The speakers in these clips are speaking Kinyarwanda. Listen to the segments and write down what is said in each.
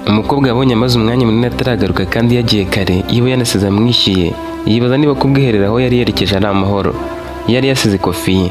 Umukobwa yabonye amaze umwanya munini ataragaruka kandi yagiye kare, yiwe yanasize amwishyuye, yibaza niba ku bwiherero aho yari yerekeje ari amahoro. Yari yasize ikofi ye,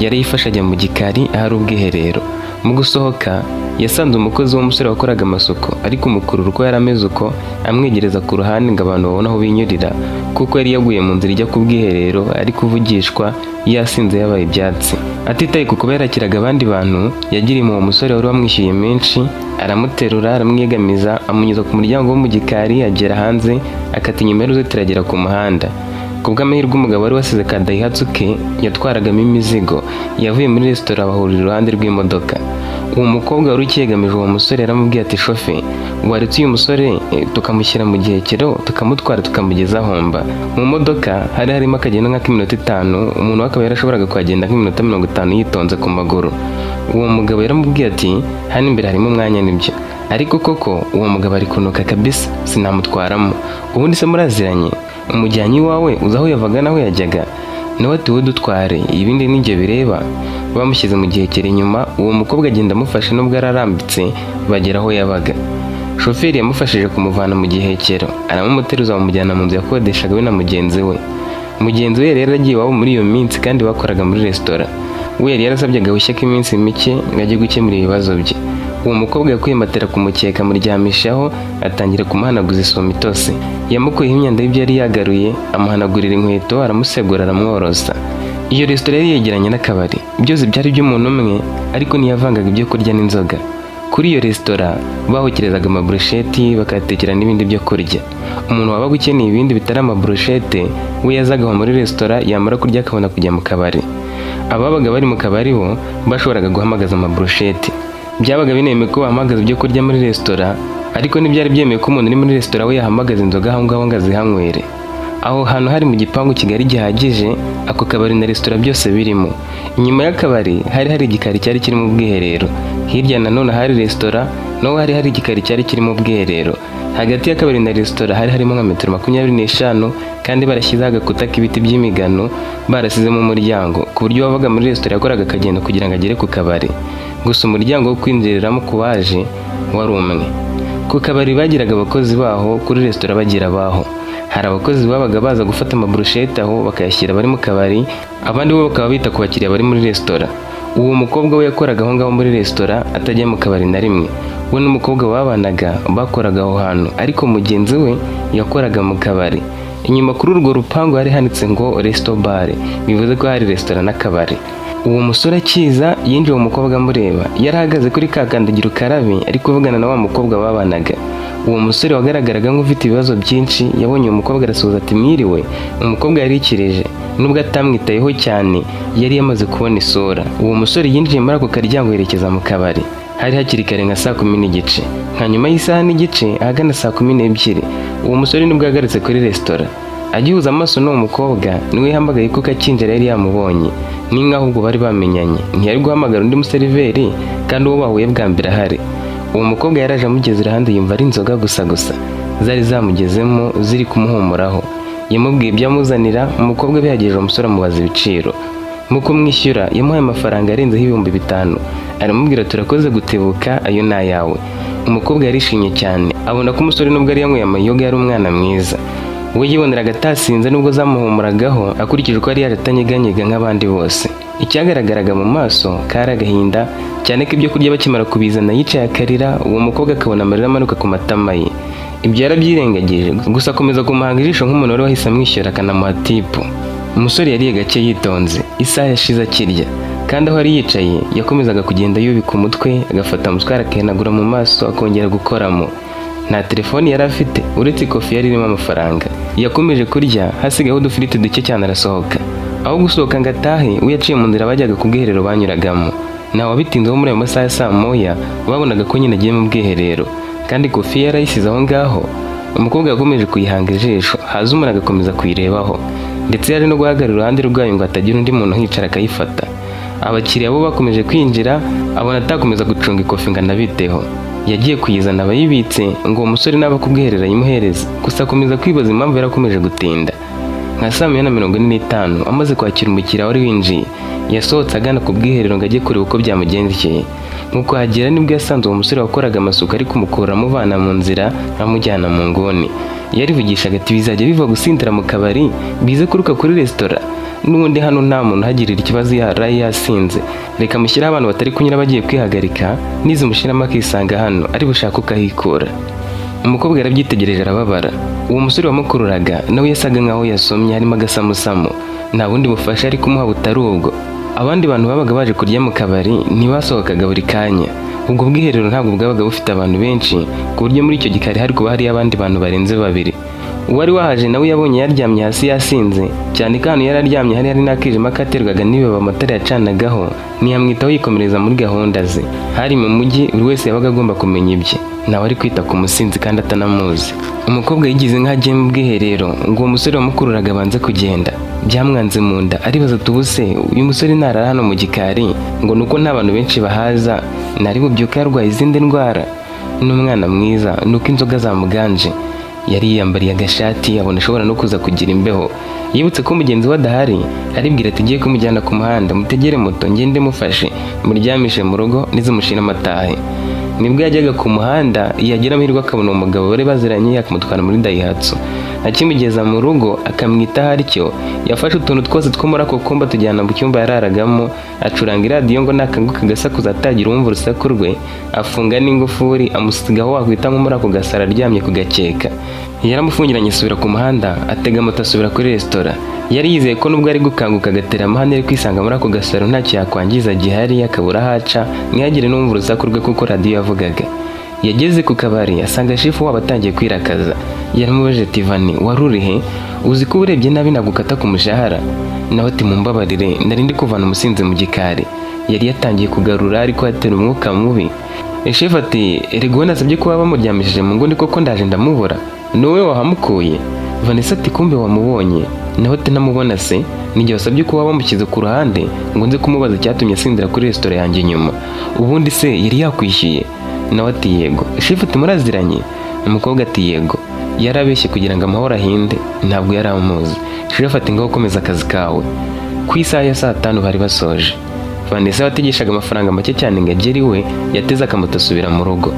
yari yifashe ajya mu gikari ahari ubwiherero. Mu gusohoka yasanze umukozi w'umusore wakoraga amasuku ariko umukurura uko yari ameze uko, amwegereza ku ruhande ngo abantu babone aho binyurira, kuko yari yaguye mu nzira ijya ku bwiherero ari kuvugishwa yasinze yabaye ibyatsi. Atitaye ku kuba yarakiraga abandi bantu, yagiriye uwo musore wari wamwishyuye menshi, aramuterura aramwegamiza amunyuza ku muryango wo mu gikari, agera hanze akata inyuma y'uruzitiro agera ku muhanda. Kubw'amahirwe umugabo wari wasize ka Daihatsu ke yatwaragamo imizigo yavuye muri resitora bahurira iruhande rw'imodoka. Uwo mukobwa wari ukiyegamije uwo musore yaramubwiye ati shofe, waretse uyu musore tukamushyira mu gihekero tukamutwara tukamugeza ahomba. Mu modoka hari harimo akagenda nk'iminota 5, umuntu akaba yarashoboraga kuhagenda nk'iminota 50 yitonze ku maguru. Uwo mugabo yaramubwiye ati hano imbere harimo umwanya nibyo, ariko koko uwo mugabo ari kunuka kabisa sinamutwaramo. Ubundi se muraziranye? Umujyanyi wawe uzi aho yavaga naho yajyaga? Nawe ati wowe dutware ibindi ninjye bireba. Bamushyize mu gihekero inyuma, uwo mukobwa agenda amufashe nubwo ararambitse bagera aho yabaga. Shoferi yamufashije kumuvana mu gihekero, aramumuteruza bamujyana mu nzu yakodeshaga we na mugenzi we. Mugenzi we yari yaragiye iwabo muri iyo minsi kandi bakoraga muri resitora. We yari yarasabye agahushya k'iminsi mike ngo ajye gukemura ibibazo bye. Uwo mukobwa yakuye matera kumukeka amuryamishaho, atangira kumuhanaguza isume itose. Yamukuyeho imyanda y'ibyo yari yagaruye, amuhanagurira inkweto, aramusegura aramworosa. Iyo resitora yari yegeranye n'akabari, byose byari by'umuntu umwe ariko ntiyavangaga ibyo kurya n'inzoga. Kuri iyo resitora bahokerezaga amaburusheti bakahatekera n'ibindi byo kurya. Umuntu wabaga ukeneye ibindi bitari amaburushete we yazaga aho muri resitora, yamara kurya akabona kujya mu kabari. Ababaga bari mu kabari bo bashoboraga guhamagaza amaburusheti. Byabaga binemewe ko bahamagaza ibyo kurya muri resitora, ariko ntibyari byemewe ko umuntu uri muri resitora we yahamagaza inzoga aho ngaho ngo azihanywere. Aho hantu hari mu gipangu kigari gihagije, ako kabari na resitora byose birimo. Inyuma y'akabari hari igikari cyari kirimo ubwiherero, hirya nanone hari resitora, naho hari igikari cyari kirimo ubwiherero. Hagati y'akabari na resitora hari harimo nka metero 25 kandi barashyizeho agakuta k'ibiti by'imigano barasizemo umuryango, ku buryo wabaga muri resitora yakoraga akagenda kugira ngo agere ku kabari. Gusa umuryango wo kwinjiriramo ku baje wari umwe. Ku kabari bagiraga abakozi baho, kuri resitora bagira abaho. Hari abakozi babaga baza gufata amaburushete aho bakayashyira bari mu kabari, abandi bo bakaba bita ku bakiriya bari muri resitora. Uwo mukobwa we yakoraga aho ngaho muri resitora atajya mu kabari na rimwe. We n'umukobwa babanaga bakoraga aho hantu, ariko mugenzi we yakoraga mu kabari. Inyuma kuri urwo rupangu hari handitse ngo Resto Bar, bivuze ko hari resitora n'akabari. Uwo musore akiza yinjiye uwo mukobwa amureba, yari ahagaze kuri ka kandagira ukarabe ari kuvugana na wa mukobwa babanaga. Uwo musore wagaragaraga nk'ufite ibibazo byinshi yabonye uwo mukobwa arasuhuza ati mwiriwe. Umukobwa yari yikireje, nubwo atamwitayeho cyane yari yamaze kubona isura. Uwo musore yinjiye muri ako karyango yerekeza mu kabari. Hari hakiri kare nka 10:30. Nka nyuma y'isaha n'igice ahagana 2:40 uwo musore nibwo yagarutse kuri resitora. Agihuza amaso n'uwo mukobwa niwe yahamagaye kuko akinjira yari yamubonye. Ni nkaho ubwo bari bamenyanye, ntiyari guhamagara undi museriveri kandi uwo bahuye bwa mbere ahari. Uwo mukobwa yaraje amugeze iruhande yumva ari inzoga gusa zari zamugezemo ziri kumuhumuraho. Yamubwiye ibyo amuzanira, umukobwa bihagejeje umusore amubaza ibiciro. Mu kumwishyura yamuhaye amafaranga arenzeho 5,000. Aramubwira turakoze gutebuka, ayo ni ayawe. Umukobwa yarishimye cyane, abona ko umusore nubwo ari yanyweye amayoga yari umwana mwiza. We yiboneraga atasinze nubwo zamuhumuragaho, akurikije uko yari yaratanyeganyega nk'abandi bose. Icyagaragaraga mu maso kari agahinda, cyane ko ibyo kurya bakimara kubizana yicaye akarira. Uwo mukobwa akabona amarira amanuka ku matama ye. Ibyo yarabyirengagije, gusa akomeza kumuhanga ijisho nk'umuntu wari wahise amwishyura akanamuha tipu. Umusore yariye gake yitonze, isaha yashize akirya, kandi aho yari yicaye yakomezaga kugenda yubika umutwe, agafata umuswara akahenagura mu maso akongera gukoramo. Nta telefoni yari afite uretse ikofi yari irimo amafaranga. Yakomeje kurya, hasigayeho udufiriti duke cyane arasohoka. Aho gusohoka ngo atahe, we yaciye mu nzira bajyaga ku bwiherero banyuragamo. Nawe wabitinzeho muri ayo masaha ya 9:00 babonaga ko nyine agiye mu bwiherero, kandi kofi yarayisize aho ngaho. Umukobwa yakomeje kuyihanga ijisho, haza umuntu agakomeza kuyirebaho, ndetse yari no guhagarara iruhande rwayo ngo atagira undi muntu hicara akayifata. Abakiriya bo bakomeje kwinjira, abona atakomeza gucunga ikofi ngo anabiteho. Yagiye kuyizana abayibitse ngo uwo musore naba kubwiherera yimuhereze, gusa akomeza kwibaza impamvu yarakomeje gutinda. Nka 1:45 amaze kwakira umukiriya wari winjiye, yasohotse agana ku bwiherero ngo ajye kureba uko byamugendekeye. mu kuhagera nibwo yasanze uwo musore wakoraga amasuku ari kumukura amuvana mu nzira amujyana mu nguni. Yarivugishaga ati bizajya biva gusindira mu kabari bize kuruka kuri resitora, n'ubundi hano nta muntu uhagirira ikibazo yaraye yasinze, reka mushyiraho abantu batari kunyura bagiye kwihagarika nizimushiramo akisanga hano ari bushaka ukahikura. Umukobwa yarabyitegereje arababara. Uwo musore wamukururaga nawe yasaga nkaho yasomye harimo agasamusamo, nta bundi bufasha ari kumuha butari ubwo. Abandi bantu babaga baje kurya mu kabari ntibasohokaga buri kanya, ubwo bwiherero ntabwo bwabaga bufite abantu benshi ku buryo muri icyo gikari hari kuba hari abandi bantu barenze babiri. Uwari wahaje nawe yabonye yaryamye hasi yasinze cyane, kandi yararyamye hari n'akijima katerwaga n'ibiba amatara yacanagaho, ntiyamwitaho yikomereza muri gahunda ze. Hari mu mujyi buri wese yabaga agomba kumenya ibye, nawe ari kwita ku musinzi kandi atanamuzi. Umukobwa yigize nk'agiye mu bwiherero ngo uwo musore wamukururaga abanze kugenda, byamwanze mu nda aribaza ati ubuse uyu musore narara hano mu gikari ngo nuko nta bantu benshi bahaza nari bubyuka yarwaye izindi ndwara. N'umwana mwiza nuko inzoga zamuganje. Yari yiyambariye agashati abona ashobora no kuza kugira imbeho. Yibutse ko mugenzi we adahari, aribwira ati giye kumujyana ku muhanda mutegere moto ngende mufashe muryamishe mu rugo nizimushira amatahe. Nibwo yajyaga ku muhanda yagera amahirwe akabona umugabo bari baziranye yakamutwara muri Daihatsu. Akimugeza mu rugo akamwitaho atyo, yafashe utuntu twose two muri ako kumba tujyana mu cyumba yararagamo, acuranga iradiyo ngo nakanguka agasakuza atagira uwumva urusaku rwe, afunga n'ingufuri amusigaho wakwita nko muri ako gasara aryamye ku gakeka. Yaramufungiranye asubira ku muhanda, atega moto asubira kuri resitora. Yari yizeye ko nubwo ari gukanguka agatera amahane ari kwisanga muri ako gasaro ntacyo yakwangiza gihari, akabura haca ntihagire n'uwumva urusaku rwe kuko radiyo yavugaga. Yageze ku kabari asanga shefu wabo atangiye kwirakaza. Yaramubajije ati Vani wari urihe? Uzi ko urebye nabi nagukata ku mushahara? Nawe ati mumbabarire nari ndi kuvana umusinzi mu gikari. Yari yatangiye kugarura ariko atera umwuka mubi. Shefu ati erego nasabye ko bamuryamishije mu nguni koko ndaje ndamubura, nowe wahamukuye? Vanessa ati kumbe wamubonye? Nawe ati namubona se, nijye wasabye ko bamushyize ku ruhande ngo nze kumubaza icyatumye asindira kuri resitora yanjye nyuma, ubundi se yari yakwishyuye? Nawe ati yego. Shefu ati muraziranye? Umukobwa ati yego. Yarabeshye kugira ngo amahoro ahinde, ntabwo yari amuzi. Shefu ati ngaho komeza akazi kawe. Ku isaha ya saa 5 bari basoje. Vanessa wategeshaga amafaranga make cyane ngo agere iwe yateze akamoto asubira mu rugo.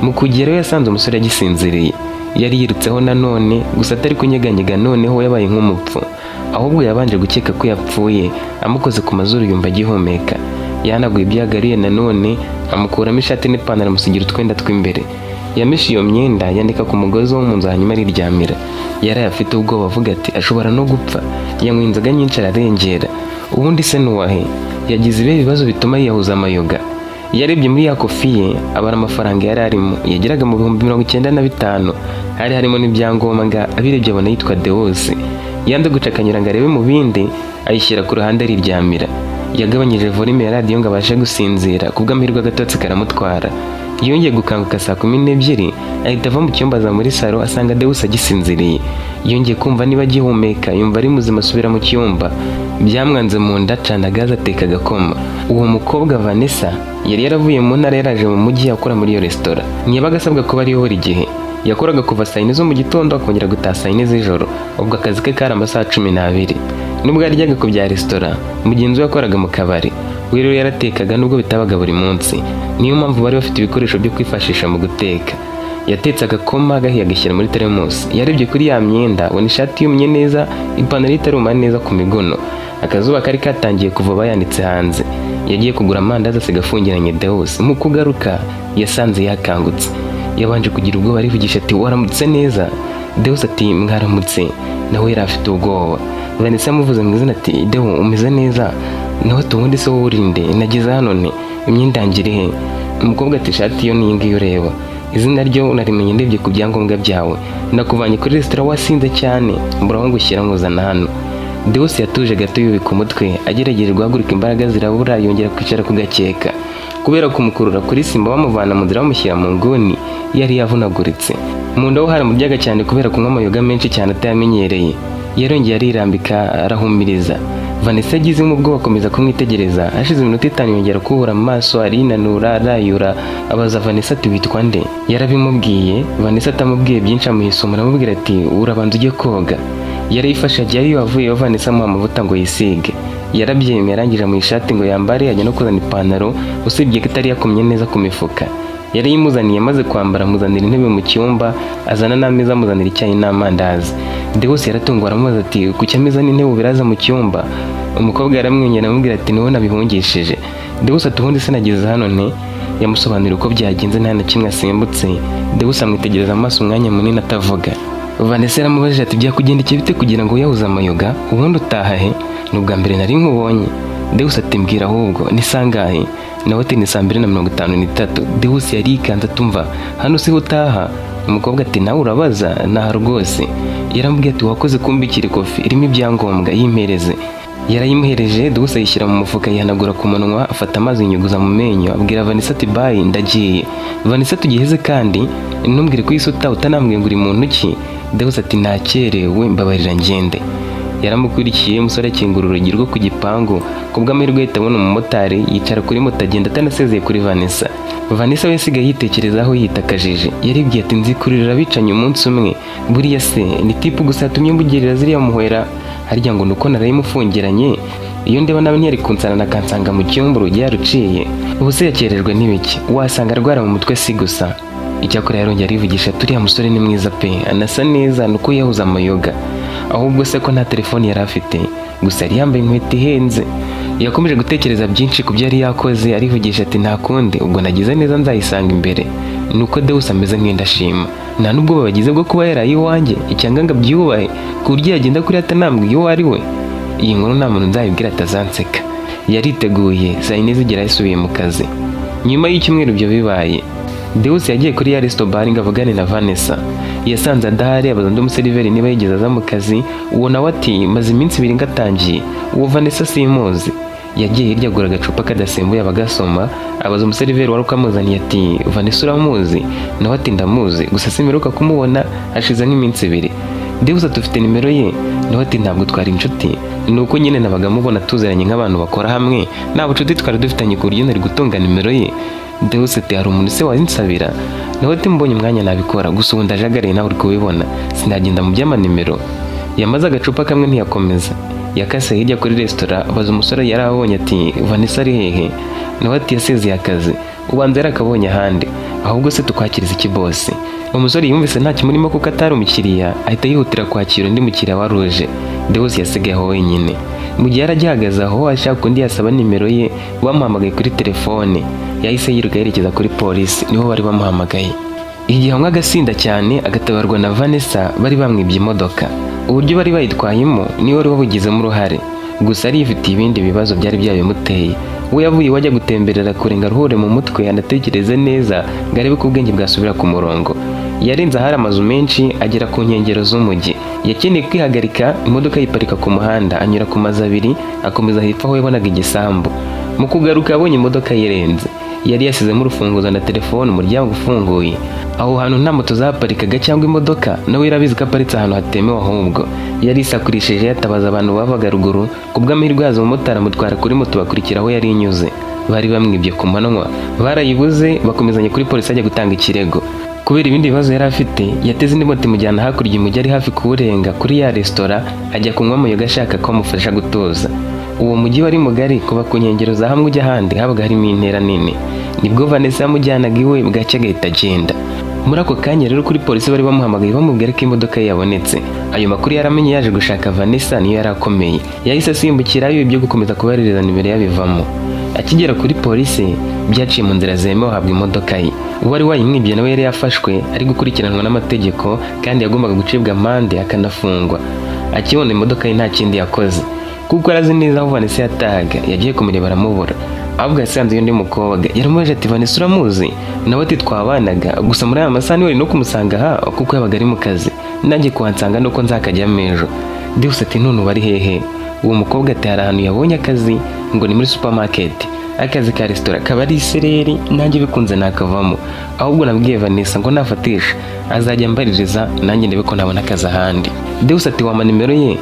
Mu kugerayo yasanze umusore agisinziriye. Yari yirutseho nanone gusa atari kunyeganyega, noneho yabaye nk'umupfu, ahubwo yabanje gukeka ko yapfuye. Amukoze ku mazuru yumva agihumeka, yanaguye ibyagariye nanone amukuramo ishati n'ipantaro amusigira utwenda tw'imbere. Yamishe iyo myenda yandika ku mugozi wo mu nzu hanyuma ariryamira. Yari afite ubwoba avuga ati ashobora no gupfa. Yanywa inzoga nyinshi ararengera. Ubundi se nuwahe? Yagize ibibazo bituma yiyahuza amayoga. Yarebye muri ya kofi ye abara amafaranga yari arimo, yageraga mu 95,000. Hari harimo n'ibyangombwa, abirebye abona yitwa Deose. Yanze gucakanyura ngo arebe mu bindi, ayishyira ku ruhande ariryamira. Yagabanyije volume ya radiyo ngo abashe gusinzira, kubw'amahirwe agatotsi karamutwara. Yongeye gukanguka saa 12 ahita ava mu cyumba aza muri salo asanga Deus agisinziriye. Yongeye kumva niba agihumeka yumva ari muzima asubira mu cyumba. Byamwanze mu nda cana gaza ateka agakoma. Uwo mukobwa Vanessa yari yaravuye mu ntara yaraje mu mujyi akora muri iyo resitora. Ntiyabaga asabwa kuba ariho buri gihe. Yakoraga kuva saa 4 zo mu gitondo akongera gutaha saa 4 z'ijoro. Ubwo akazi ke kari amasaha 12. Nubwo yaryaga ku bya resitora, mugenzi we yakoraga mu kabari. We rero yaratekaga nubwo bitabaga buri munsi. Niyo mpamvu bari bafite ibikoresho byo kwifashisha mu guteka. Yatetse agakoma agahiye agashyira muri teremusi. Yarebye kuri ya myenda abona ishati yumye neza, ipantaro itaruma neza ku migono. Akazuba kari katangiye kuva bayanitse hanze. Yagiye kugura amandazi asiga afungiranye Deus. Mu kugaruka yasanze yakangutse. Yabanje kugira ubwoba arivugisha ati waramutse neza? Deus ati mwaramutse. Nawe yari afite ubwoba. Vanessa amuvuze mu izina ati Deus umeze neza? Nawe tubundi se wowe urinde nageze hano nte imyenda ngire he? Umukobwa ati ishati yo ni ngiyo ureba, izina ryo unarimenye ndebye ku byangombwa byawe, nakuvanye kuri resitora wasinze cyane mbura ngo gushyira nkuzana hano. Deus yatuje gato yubika umutwe agerageje guhaguruka, imbaraga zirabura yongera kwicara ku gakeka. Kubera kumukurura kuri simba bamuvana mu nzira bamushyira mu nguni yari yavunaguritse. Mu nda ho haramuryaga cyane kubera kunywa amayoga menshi cyane atayamenyereye. Yarongeye arirambika arahumiriza. Vanessa agize mu bwo bakomeza kumwitegereza. Hashize iminota 5 yongera kubura amaso arinanura arayura. Abaza Vanessa ati witwa nde? Yarabimubwiye. Vanessa atamubwiye byinshi amuhisoma aramubwira ati urabanza ujye koga. Yari yifashe agiye yavuye Vanessa mu amavuta ngo yisige. yarabyemeye arangije mu ishati ngo yambare ajya no kuzana ipantaro, usibye ko itari yakomye neza ku mifuka. Yari yimuzaniye amaze kwambara amuzanira intebe mu cyumba, azana n'ameza amuzanira icyayi n'amandazi. Deus yaratungwa aramubaza ati kuki ameza n'intebe biraza mu cyumba? Umukobwa yaramwenyura aramubwira ati niwe nabihungishije. Deus ati ubundi sinageze hano nte? Yamusobanurira uko byagenze nta na kimwe asimbutse. Deus amwitegereza amaso umwanya munini atavuga. Vanessa yaramubajije ati byakugendekeye bite kugira ngo wiyahuze amayoga? Ubundi utaha he? Ni ubwa mbere nari nkubonye. Deus ati mbwira ahubwo ni sangahe? Nawe ati ni 2:53. Deus yari yikanze atumva hano si utaha. Umukobwa ati nawe urabaza? Naha rwose. Yaramubwiye ati wakoze kumbikira ikofi irimo ibyangombwa yimpereze. Yarayimuhereje. Deus ayishyira mu mufuka yihanagura ku munwa, afata amazi yinyuguza mu menyo, abwira Vanessa ati bye ndagiye. Vanessa tugiheze kandi ntumbwire ko isuta utanambwiye ngo uri muntu ki? Deus ati nakerewe mbabarira ngende. Yaramukurikiye. Umusore akingura urugi rwo ku gipangu, kubw'amahirwe ahita abona umumotari yicara kuri moto agenda atanasezeye kuri Vanessa. Vanessa we yasigaye yitekerezaho yitakajije. Yaribwiye ati nzikurira abicanye umunsi umwe, buriya se ni tipu gusa yatumye mbugirira ziriya muhwera, harya ngo nuko narayimufungiranye. Iyo ndeba nawe ntiyari kunsana akansanga mu cyumba urugi yaruciye. Ubu se yakererwa n'ibiki? Wasanga arwara mu mutwe si gusa. Icyakora yarongera arivugisha turiya musore ni mwiza pe, anasa neza nuko yahuza amayoga. Ahubwo se ko nta telefoni yari afite, gusa yari yambaye inkweto ihenze. Yakomeje gutekereza byinshi ku byo yari yakoze, arivugisha ati nta kundi ubwo nagize neza nzayisanga imbere. Nuko Deus ameze nk'indashima, nta nubwo babagize bwo kuba yaraye iwanjye, icyanga ngo abyubahe ku buryo yagenda kuri atanambwiye uwo ari we. Iyi nkuru nta muntu nzayibwira atazanseka. Yariteguye, saa 4 zigera yasubiye mu kazi. Nyuma y'icyumweru ibyo bibaye, Deus yagiye kuri ya resto bar ngo avugane na Vanessa. Yasanze adahari, abaza undi umuseriveri niba yigeze aza mu kazi. Uwo nawe ati maze iminsi 2 ngatangiye. Uwo Vanessa simuzi. Yagiye hirya agura agacupa kadasembuye abagasoma, abaza umuseriveri wari ukamuzaniye ati Vanessa uramuzi? Nawe ati ndamuzi, gusa simperuka kumubona hashize nk'iminsi 2. Deus ati ufite nimero ye? Nawe ati ntabwo twari inshuti, nuko nyine nabaga mubona tuzeranye nk'abantu bakora hamwe, nta bucuti twari dufitanye ku buryo nari gutunga nimero ye. Deus ati hari umuntu se wazinsabira? Nawe ati mbonye umwanya nabikora, gusa ubu ndajagariye nawe uri kubibona, sinagenda mu by'amanimero. Yamaze agacupa kamwe ntiyakomeza, yakase hirya kuri resitora, abaza umusore yari abonye ati Vanessa ari hehe? Nawe ati yasezeye akazi, ubanza yari akabonye ahandi. Ahubwo se tukwakiriza iki boss? Umusore yumvise nta kimurimo kuko atari umukiriya, ahita yihutira kwakira undi mukiriya waruje. Deus yasigaye aho wenyine. Mu gihe yaragihagaze aho ashaka undi yasaba nimero ye, bamuhamagaye kuri telefone. Yahise yiruka yerekeza kuri polisi, niho bari bamuhamagaye. Igihe hamwe agasinda cyane agatabarwa na Vanessa, bari bamwibye imodoka. Uburyo bari bayitwayemo niwe wari wabugizemo uruhare, gusa ari yifitiye ibindi bibazo byari byabimuteye. We yavuye wajya gutemberera kurenga ruhure mu mutwe, anatekereze neza ngo arebe ko ubwenge bwasubira ku murongo. Yarenze ahari amazu menshi agera ku nkengero z'umujyi. Yakeneye kwihagarika, imodoka yiparika ku muhanda, anyura ku mazu 2 akomeza hepfo aho yabonaga igisambu. Mu kugaruka yabonye imodoka yirenze, yari yasizemo urufunguzo na telefone, umuryango ufunguye. Aho hantu nta moto zaparikaga cyangwa imodoka, nawe yarabizi ko aparitse ahantu hatemewe. Ahubwo yari isakurishije yatabaza abantu bavaga ruguru, kubw'amahirwe yazo umumotari amutwara kuri moto bakurikira aho yari inyuze. Bari bamwibye ku manywa, barayibuze, bakomezanya kuri polisi ajya gutanga ikirego. Kubera ibindi bibazo yari afite, yateze indi moto imujyana hakurya umujyi ari hafi kuwurenga kuri ya resitora, ajya kunywa amayoga ashaka ko amufasha gutuza. Uwo mujyi wari mugari, kuva ku nkengero za hamwe ujya ahandi habaga harimo intera nini. Nibwo Vanessa yamujyanaga iwe, bwacye agahita agenda. Muri ako kanya rero kuri polisi bari bamuhamagaye bamubwira ko imodoka ye yabonetse. Ayo makuru yaramenye yaje gushaka Vanessa, niyo yari akomeye. Yahise asimbukira ibyo gukomeza kubaririza nimero yabivamo. Akigera kuri polisi byaciye mu nzira zemewe, habwa imodoka ye. Uwari wayimwibye nawe yari yafashwe, ari gukurikiranwa n'amategeko kandi yagombaga gucibwa amande akanafungwa. Akibona imodoka ye nta kindi yakoze, kuko arazi neza aho Vanessa yatahaga. Yagiye kumureba aramubura, ahubwo yasanze undi mukobwa. Yaramubajije ati Vanessa uramuzi? Nawe ati twabanaga, gusa muri aya masaha niwe no kumusanga aha kuko yabaga ari mu kazi, nanjye kuhansanga nuko nzakajyamo ejo. Deus ati none bari hehe? Uwo mukobwa ati hari ahantu yabonye akazi, ngo ni muri supermarket, akazi ka resitora kaba ari isereri, nanjye bikunze nakavamo. Ahubwo nabwiye Vanessa ngo nafatisha azajya mbaririza, nanjye ndebe ko nabona akazi ahandi. Deus ati wama nimero ye?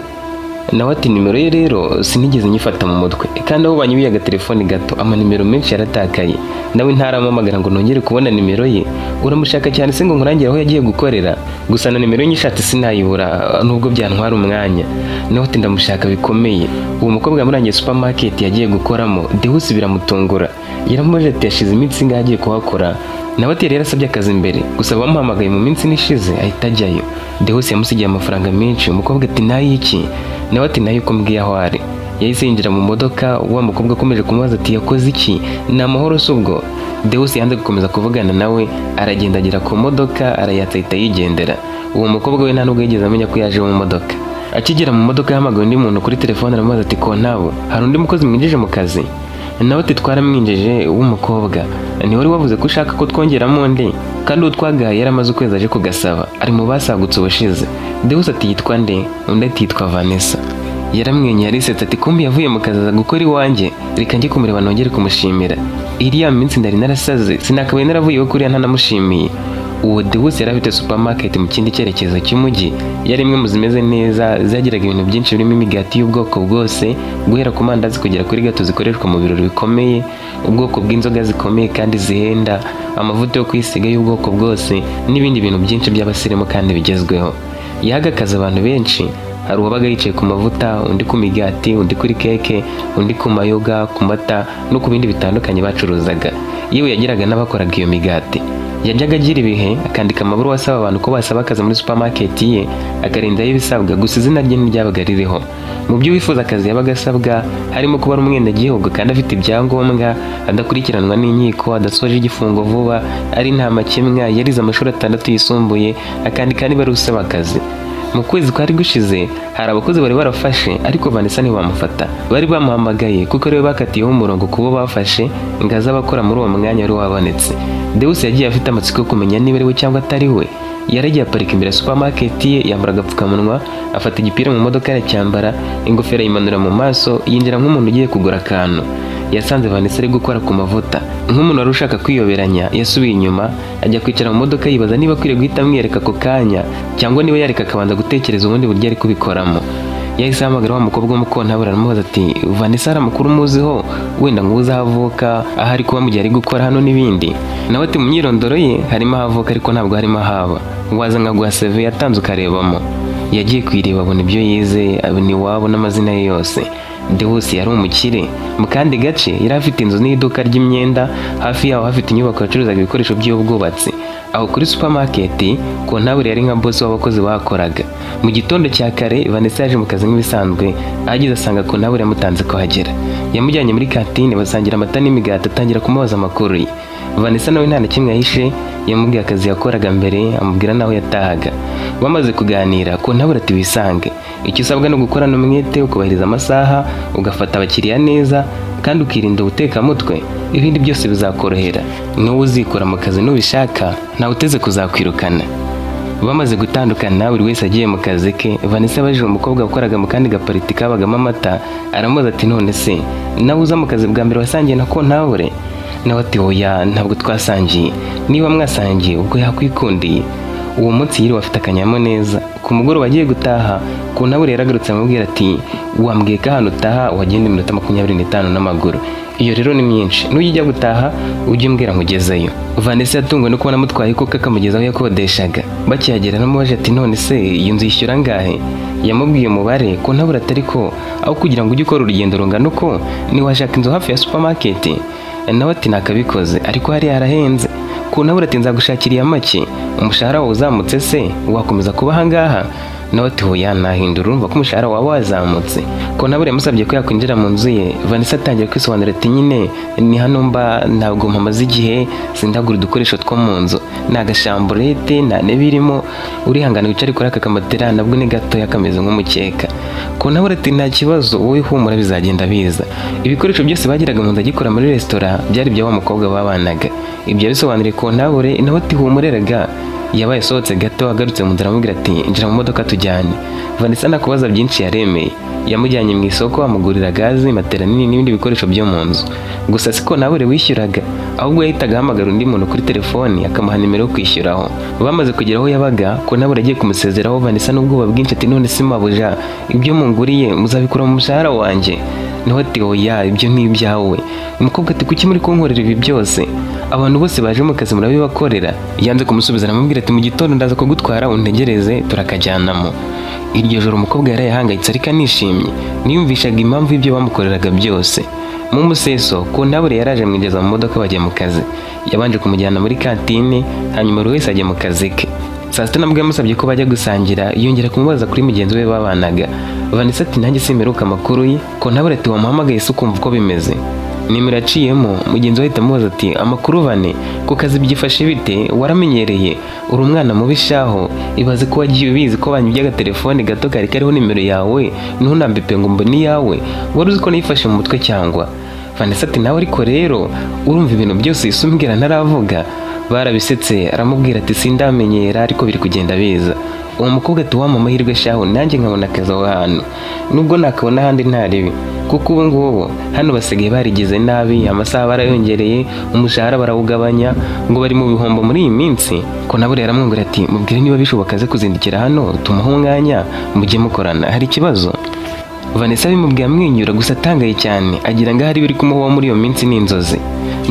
nawe ati nimero ye rero sinigeze nyifata mu mutwe, kandi aho banyubiye agatelefoni gato amanimero menshi yaratakaye, nawe ntarampamagara ngo nongere kubona nimero ye. Uramushaka cyane se ngo nkurangire aho yagiye gukorera? Gusa na nimero ye nyishatse sinayibura nubwo byantwara umwanya. Nawe ati ndamushaka bikomeye. Uwo mukobwa yamurangiye supermarket yagiye gukoramo, Deus biramutungura. Yaramubajije ati yashize iminsi ingahe agiye kuhakora? Nawe ati yari yarasabye akazi mbere, gusa bamuhamagaye mu minsi nishize ahita ajyayo. Deus yamusigiye amafaranga menshi. Umukobwa ati nayiki? Nawe ati nayo uko mbwiye aho ari. Yahise yinjira mu modoka, wa mukobwa akomeje kumubaza ati yakoze iki? Ni amahoro se ubwo? Deus yanze gukomeza kuvugana nawe, aragenda agera ku modoka arayatsa ahita yigendera. Uwo mukobwa we nta nubwo yigeze amenya ko yaje mu modoka. Akigera mu modoka yahamagaye undi muntu kuri telefone aramubaza ati Kontabo, hari undi mukozi mwinjije mu kazi? Nawe ati twaramwinjije w'umukobwa. Ni wari wavuze ko ushaka ko twongeramo undi? Kandi uwo twagaye yaramaze ukwezi aje kugasaba, ari mu basagutse ubushize. Deus ati yitwa nde? Undi ati yitwa Vanessa. Yaramwenyuye yarisetse ati kumbi yavuye mu kazi aza gukora iwanjye, reka njye kumureba nongere kumushimira. Iriya minsi ndari narasaze, sinakabaye naravuyeho kuriya ntanamushimiye. Uwo Deus yari afite supermarket mu kindi cyerekezo cy'umujyi, yari imwe mu zimeze neza, zagiraga ibintu byinshi birimo imigati y'ubwoko bwose, guhera ku mandazi kugera kuri gato zikoreshwa mu birori bikomeye, ubwoko bw'inzoga zikomeye kandi zihenda, amavuta yo kwisiga y'ubwoko bwose, n'ibindi bintu byinshi by'abasirimu kandi bigezweho. Yahaga akazi abantu benshi, hari uwabaga yicaye ku mavuta, undi ku migati, undi kuri keke, undi ku mayoga, ku mata no ku bindi bitandukanye bacuruzaga. Yewe yagiraga n'abakoraga iyo migati. Yajyaga agira ibihe akandika amabaruwa asaba abantu ko basaba akazi muri supermarket ye, akarindaho ibisabwa, gusa izina rye ntiryabaga ririho. Mu byo wifuza akazi yabaga asabwa harimo kuba ari umwenegihugu kandi afite ibyangombwa, adakurikiranwa n'inkiko, adasoje igifungo vuba, ari nta makemwa, yarize amashuri 6 yisumbuye, akandika niba ari usaba akazi. Mu kwezi kwari gushize hari abakozi bari barafashe, ariko Vanessa ntibamufata. Bari bamuhamagaye kuko rero bakatiyeho umurongo kubo bafashe ngo aze abakora muri uwo mwanya wari wabonetse. Deus yagiye afite amatsiko yo kumenya niba ari we cyangwa atari we. Yaragiye aparika imbere ya supermarket ye, yambara agapfukamunwa, afata igipira mu modoka aracyambara, ingofero ayimanura mu maso, yinjira nk'umuntu ugiye kugura akantu. Yasanze Vanessa ari gukora ku mavuta. Nk'umuntu wari ushaka kwiyoberanya, yasubiye inyuma ajya kwicara mu modoka yibaza niba akwiriye guhita amwereka ako kanya cyangwa niba yareka akabanza gutekereza ubundi buryo ari kubikoramo. Yahise ahamagara wa mukobwa w'Umukontabo aramubaza ati Vanessa hari amakuru umuziho, wenda ngo uze ahavuka, aho ari kuba mu gihe ari gukora hano n'ibindi? Nawe ati mu myirondoro ye harimo ahavuka ariko ntabwo harimo ahaba, waza nkaguha CV yatanze ukarebamo. Yagiye kwireba abona ibyo yize, abona iwabo n'amazina ye yose. Deus yari umukire. Mu kandi gace yari afite inzu n'iduka ry'imyenda, hafi yaho hafite inyubako yacuruzaga ibikoresho by'ubwubatsi. Aho kuri supermarket Kontabo yari nka boss w'abakozi bakoraga. Mu gitondo cya kare Vanessa yaje mu kazi nk'ibisanzwe, ahageze asanga Kontabo yamutanze ko hagera. Yamujyanye muri kantine basangira amata n'imigati, atangira kumubaza amakuru ye. Vanessa nawe nta na kimwe yahishe, yamubwiye akazi yakoraga mbere, amubwira naho yatahaga. Bamaze kuganira Kontabo ati bisange, icyo usabwa no gukorana umwete, ukubahiriza amasaha, ugafata abakiriya neza kandi ukirinda ubutekamutwe, ibindi byose bizakorohera. N'uwo uzikora mu kazi nubishaka ntawe uteze kuzakwirukana. Bamaze gutandukana buri wese agiye mu kazi ke, Vanessa abajije umukobwa wakoraga mu kandi gapariti kabagamo amata, aramubaza ati none se nawe uza mu kazi bwa mbere wasangiye na Kontabo? Nawe ati oya ntabwo twasangiye, niba mwasangiye ubwo yakwikundiye. Uwo munsi yiriwe afite akanyamuneza. Ku mugoroba agiye gutaha Kontabo yaragarutse amubwira ati wambwiye ko ahantu utaha wagenda iminota 25 n'amaguru, iyo rero ni myinshi, nujya gutaha ujye umbwira nkugezeyo. Vanessa yatungwe no kubona mutwaye koko akamugezaho yakodeshaga. Bakihagera namubaje ati none se iyo nzu yishyura ngahe? Yamubwiye umubare. Kontabo atari ko aho kugira ngo ujye ukora urugendo rungana uko niwashaka inzu hafi ya supermarket. Nawe ati nakabikoze ariko hari harahenze. Kontabo ati nzagushakiriye make, umushahara wawe uzamutse se wakomeza kuba ahangaha? Nawe ati hoya nahindura, urumva ko umushahara wawe wazamutse. Kontabo yamusabye ko yakwinjira mu nzu ye. Vanessa atangira kwisobanura ati nyine ni hano mba, ntabwo mpamaze igihe, sindagura udukoresho two mu nzu, nta gashamburete nta ntebe irimo, urihangana wicare kuri aka kamatera nabwo ni gatoya kameze nk'umukeka. Kontabo ati nta kibazo wowe humura bizagenda biza. Ibikoresho byose bagiraga mu nzu agikora muri restaurant byari bya wa mukobwa babanaga. Ibyo bisobanuriye Kontabo nawe ati humureraga. Yabaye asohotse gato agarutse mu nzira amubwira ati njira mu modoka tujyane. Vanessa nakubaza byinshi yaremeye. Yamujyanye mu isoko amugurira gazi, matera nini n'ibindi bikoresho byo mu nzu. Gusa siko Kontabo wishyuraga, ahubwo yahitaga ahamagara undi muntu kuri telefoni akamuha nimero yo kwishyuraho. Bamaze kugera aho yabaga, Kontabure agiye kumusezeraho, Vanessa n'ubwoba bwinshi ati none se mabuja, ibyo munguriye muzabikura mu mushahara wanjye? Niho ati oya, ibyo ni ibyawe. Umukobwa ati kuki muri kunkorera ibi byose? Abantu bose baje mu kazi murabibakorera? Yanze kumusubiza, aramubwira ati mu gitondo ndaza kugutwara untegereze turakajyanamo. Iryo joro umukobwa yari yahangayitse ariko anishimye, niyumvishaga impamvu y'ibyo bamukoreraga byose. Mu museso, Kontabure yaraje amwinjiza mu modoka bajya mu kazi. Yabanje kumujyana muri kantine, hanyuma buri wese ajya mu kazi ke. Saa sita nabwo yamusabye ko bajya gusangira, yongera kumubaza kuri mugenzi we babanaga. Vanessa ati nanjye simperuka amakuru ye. Kontabure ati wamuhamagaye se ukumva uko bimeze? Nimero yaciyemo, mugenzi we ahita amubaza ati amakuru Vane, ku kazi byifashe bite? Waramenyereye? Uri umwana mubi shaho, ibaze ko wagiye ubizi ko banyibye agatelefone gato kari kariho nimero yawe, ntunambipe ngo mbone iyawe, wari uzi ko nayifashe mu mutwe cyangwa? Vanessa ati nawe ariko rero urumva ibintu byose isumbwira ntaravuga. Barabisetse, aramubwira ati sindamenyera ariko biri kugenda biza. Uwo mukobwa ati wampa amahirwe shaho nanjye nkabona akazi aho hantu, nubwo nakabona ahandi ntaribi, kuko ubu ngubu hano basigaye barigize nabi, amasaha barayongereye, umushahara barawugabanya, ngo bari mu bihombo muri iyi minsi. Kontabure yaramwongera ati mubwire niba bishoboka aze kuzindikira hano tumuhe umwanya mujye mukorana, hari ikibazo? Vanessa bimubwiye amwenyura gusa atangaye cyane, agira ngo ahari biri kumubaho muri iyo minsi n'inzozi.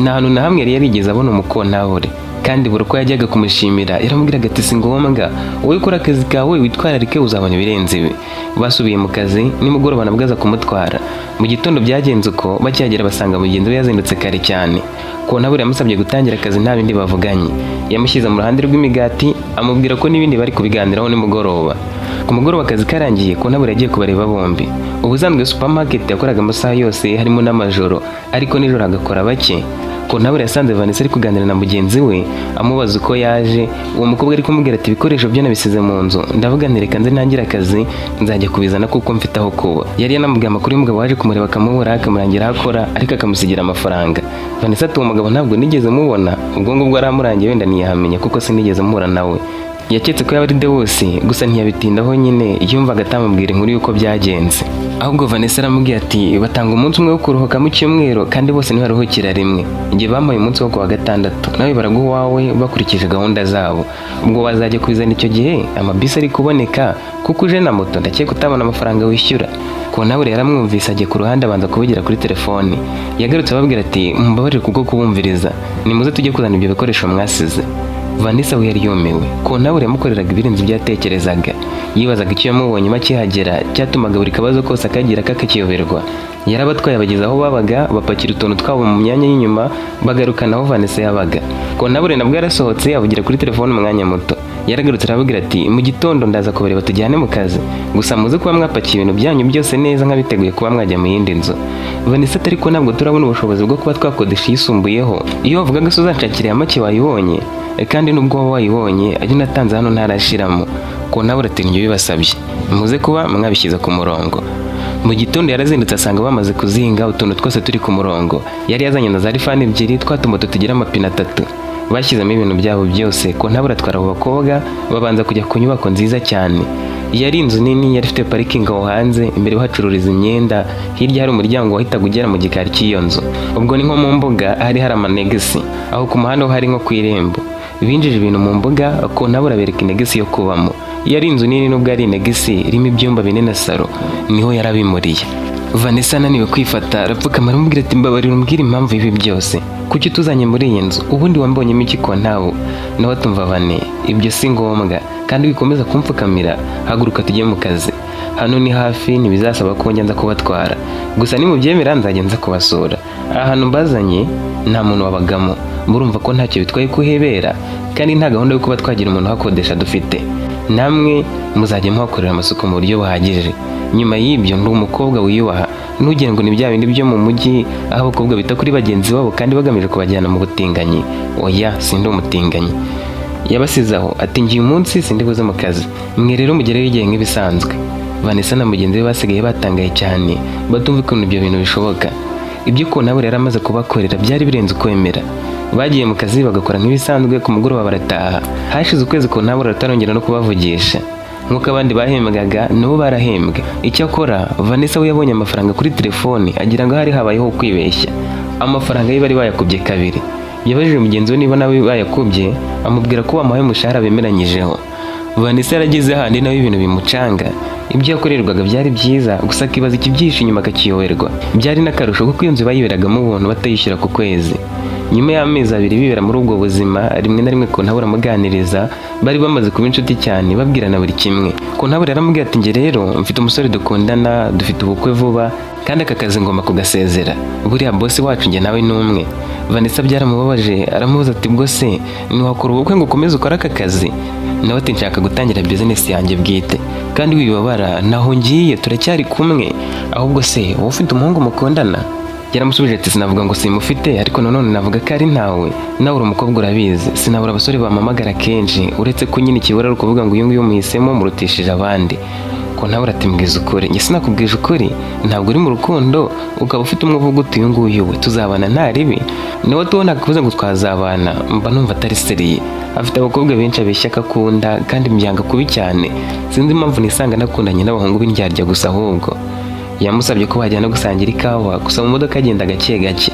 Nta hantu na hamwe yari yarigeze abona umukontabure, kandi buri uko yajyaga kumushimira yaramubwiraga ati si ngombwa, wowe ukora akazi kawe witwararike uzabona ibirenze ibi. Basubiye mu kazi, nimugoroba nabwo aza kumutwara. Mu gitondo byagenze uko, bakihagera basanga mugenzi we yazindutse kare cyane. Kontabure yamusabye gutangira akazi nta bindi bavuganye, yamushyize mu ruhande rw'imigati, amubwira ko n'ibindi bari kubiganiraho nimugoroba. Ku mugoroba akazi karangiye, Kontabure yagiye kubareba bombi. Ubusanzwe supermarket yakoraga amasaha yose harimo n'amajoro, ariko nijoro agakora bake. Kontabure yasanze Vanessa ari kuganira na mugenzi we, amubaza uko yaje. Uwo mukobwa ari kumubwira ati ibikoresho byo nabisize mu nzu, ndavuga nti reka nze ntangire akazi nzajya kubizana kuko mfite aho kuba. Yari yanamubwiye amakuru y'umugabo waje kumureba akamubura, akamurangira aho akora ariko akamusigira amafaranga. Vanessa ati uwo mugabo ntabwo nigeze mubona, ubwo ngubwo aramurangiye wenda ntiyahamenya kuko sinigeze muhura nawe. Yaketse ko yaba ari Deus, gusa ntiyabitindaho nyine, yumvaga atamubwira inkuru y'uko byagenze. Ahubwo Vanessa aramubwira ati batanga umunsi umwe wo kuruhuka mu cyumweru kandi bose ntibaruhukira rimwe. Igihe bampaye umunsi wo kuwa gatandatu, nawe baraguha uwawe bakurikije gahunda zabo. Ubwo wazajya kubizana icyo gihe amabisi ari kuboneka, kuko uje na moto ndakeka utabona amafaranga wishyura. Kontabure yaramwumvise, ajya ku ruhande abanza kuvugira kuri telefoni. Yagarutse ababwira ati mumbabarire kubwo kubumviriza, nimuze tujye kuzana ibyo bikoresho mwasize. Vanessa we yari yumiwe. Kontabure yamukoreraga ibirenze ibyo yatekerezaga. Yibazaga icyo yamubonye akihagera cyatumaga buri kabazo kose akagira kakakiyoberwa. Yarabatwaye abageza aho babaga, bapakira utuntu twabo mu myanya y'inyuma, bagarukana aho Vanessa yabaga. Kontabure nabwo yarasohotse avugira kuri telefone umwanya muto. Yaragarutse arababwira ati mu gitondo ndaza kubareba tujyane mu kazi, gusa muze kuba mwapakiye ibintu byanyu byose neza nk'abiteguye kuba mwajya mu yindi nzu. Vanessa ati ariko ntabwo turabona ubushobozi bwo kuba twakodesha yisumbuyeho, iyo wavugaga se uzanshakira make wayibonye, kandi nubwo waba wayibonye ayo natanze hano ntarashiramo. Kontabure ati njye bibasabye muze kuba mwabishyize ku murongo. Mu gitondo yarazindutse asanga bamaze kuzinga utuntu twose turi ku murongo. Yari yazanye na za rifani ebyiri twatumoto tugira amapine 3. Bashyizemo ibintu byabo byose. Kontabure atwara abo bakobwa babanza kujya ku nyubako nziza cyane. Yari inzu nini, yari ifite parikingi aho hanze, imbere bahacururiza imyenda, hirya hari umuryango wahitaga ugera mu gikari cy'iyo nzu. Ubwo ni nko mu mbuga hari amanegisi, aho ku muhanda ho hari nko ku irembo. Binjije ibintu mu mbuga, Kontabure abereka inegisi yo kubamo. Yari inzu nini nubwo ari inegisi, irimo ibyumba 4 na salo, niho yarabimuriye. Vanessa ananiwe kwifata, arapfukama aramubwira ati mbabarira umbwire impamvu ibi byose, kuki tuzanye muri iyi nzu, ubundi wambonyemo iki Kontabure? Nawe atumva Vane, ibyo si ngombwa, kandi wikomeza kumfukamira, haguruka tujye mu kazi. Hano ni hafi, ntibizasaba ko njya nza kubatwara, gusa nimubyemera nzajya nza kubasura. Aha hantu mbazanye nta muntu wabagamo, murumva ko ntacyo bitwaye kuhebera, kandi nta gahunda yo kuba twagira umuntu hakodesha dufite. Namwe muzajya muhakorera amasuku mu buryo buhagije. Nyuma y'ibyo ndi umukobwa wiyubaha, ntugire ngo ni bya bindi byo mu mujyi aho abakobwa bita kuri bagenzi babo kandi bagamije kubajyana mu butinganyi. Oya, sindi umutinganyi. Yabasizaho ati ngiye umunsi sindi buze mu kazi, mwe rero mugereyo igihe nk'ibisanzwe. Vanessa na mugenzi we basigaye batangaye cyane, batumva ukuntu ibyo bintu bishoboka. Ibyo Kontabure yari amaze kubakorera byari birenze ukwemera. Bagiye mu kazi bagakora nk'ibisanzwe, ku mugoroba barataha. Hashize ukwezi Kontabure atarongera no kubavugisha. Nk'uko abandi bahembwaga nabo barahembwa. Icyakora Vanessa we yabonye amafaranga kuri telefoni, agira ngo hari habayeho kwibeshya. Amafaranga ye bari bayakubye kabiri. yabajije mugenzi we niba nawe bayakubye, amubwira ko bamuhaye umushahara bemeranyijeho. Vanessa yarageze handi nawe ibintu bimucanga. Ibyo yakorerwaga byari byiza, gusa akibaza ikibyihishe inyuma akakiyoberwa. Byari n'akarusho kuko iyo nzu bayiberagamo ubuntu batayishyura ku kwezi. Nyuma y'amezi 2 bibera muri ubwo buzima, rimwe na rimwe Kontabure amuganiriza, bari bamaze kuba inshuti cyane babwirana buri kimwe. Kontabure yaramubwiye ati nge rero mfite umusore dukundana, dufite ubukwe vuba kandi aka kazi ngomba kugasezera. Buriya boss wacu nge nawe n'umwe. Vanessa byaramubabaje, aramubaza ati bwo se ntiwakora ubukwe ngo ukomeze ukore aka kazi? Nawe ati nshaka gutangira business yanjye bwite, kandi wibabara naho ngiye turacyari kumwe, ahubwo se wowe ufite umuhungu mukundana? Yaramusubije ati sinavuga ngo simufite, ariko nanone navuga ko ari ntawe. Nawe uri umukobwa urabizi, sinabura abasore bamamagara kenshi, uretse ko nyine ikibura ari ukuvuga ngo uyu nguyu muhisemo murutishije abandi. Kontabure ati mbwiza ukuri. Nge sinakubwije ukuri, ntabwo uri mu rukundo ukaba ufite umwe uvuga uti uyu nguyu we tuzabana nta ribi. Nawe tubona kuvuze ngo twazabana, mba numva atari seriye. Afite abakobwa benshi abeshya akakunda kandi mbyanga kubi cyane. Sinzi impamvu nisanga nakundanye n'abahungu b'indyarya gusa ahubwo. Yamusabye ko bajyana gusangira ikawa, gusa mu modoka agenda gake gake.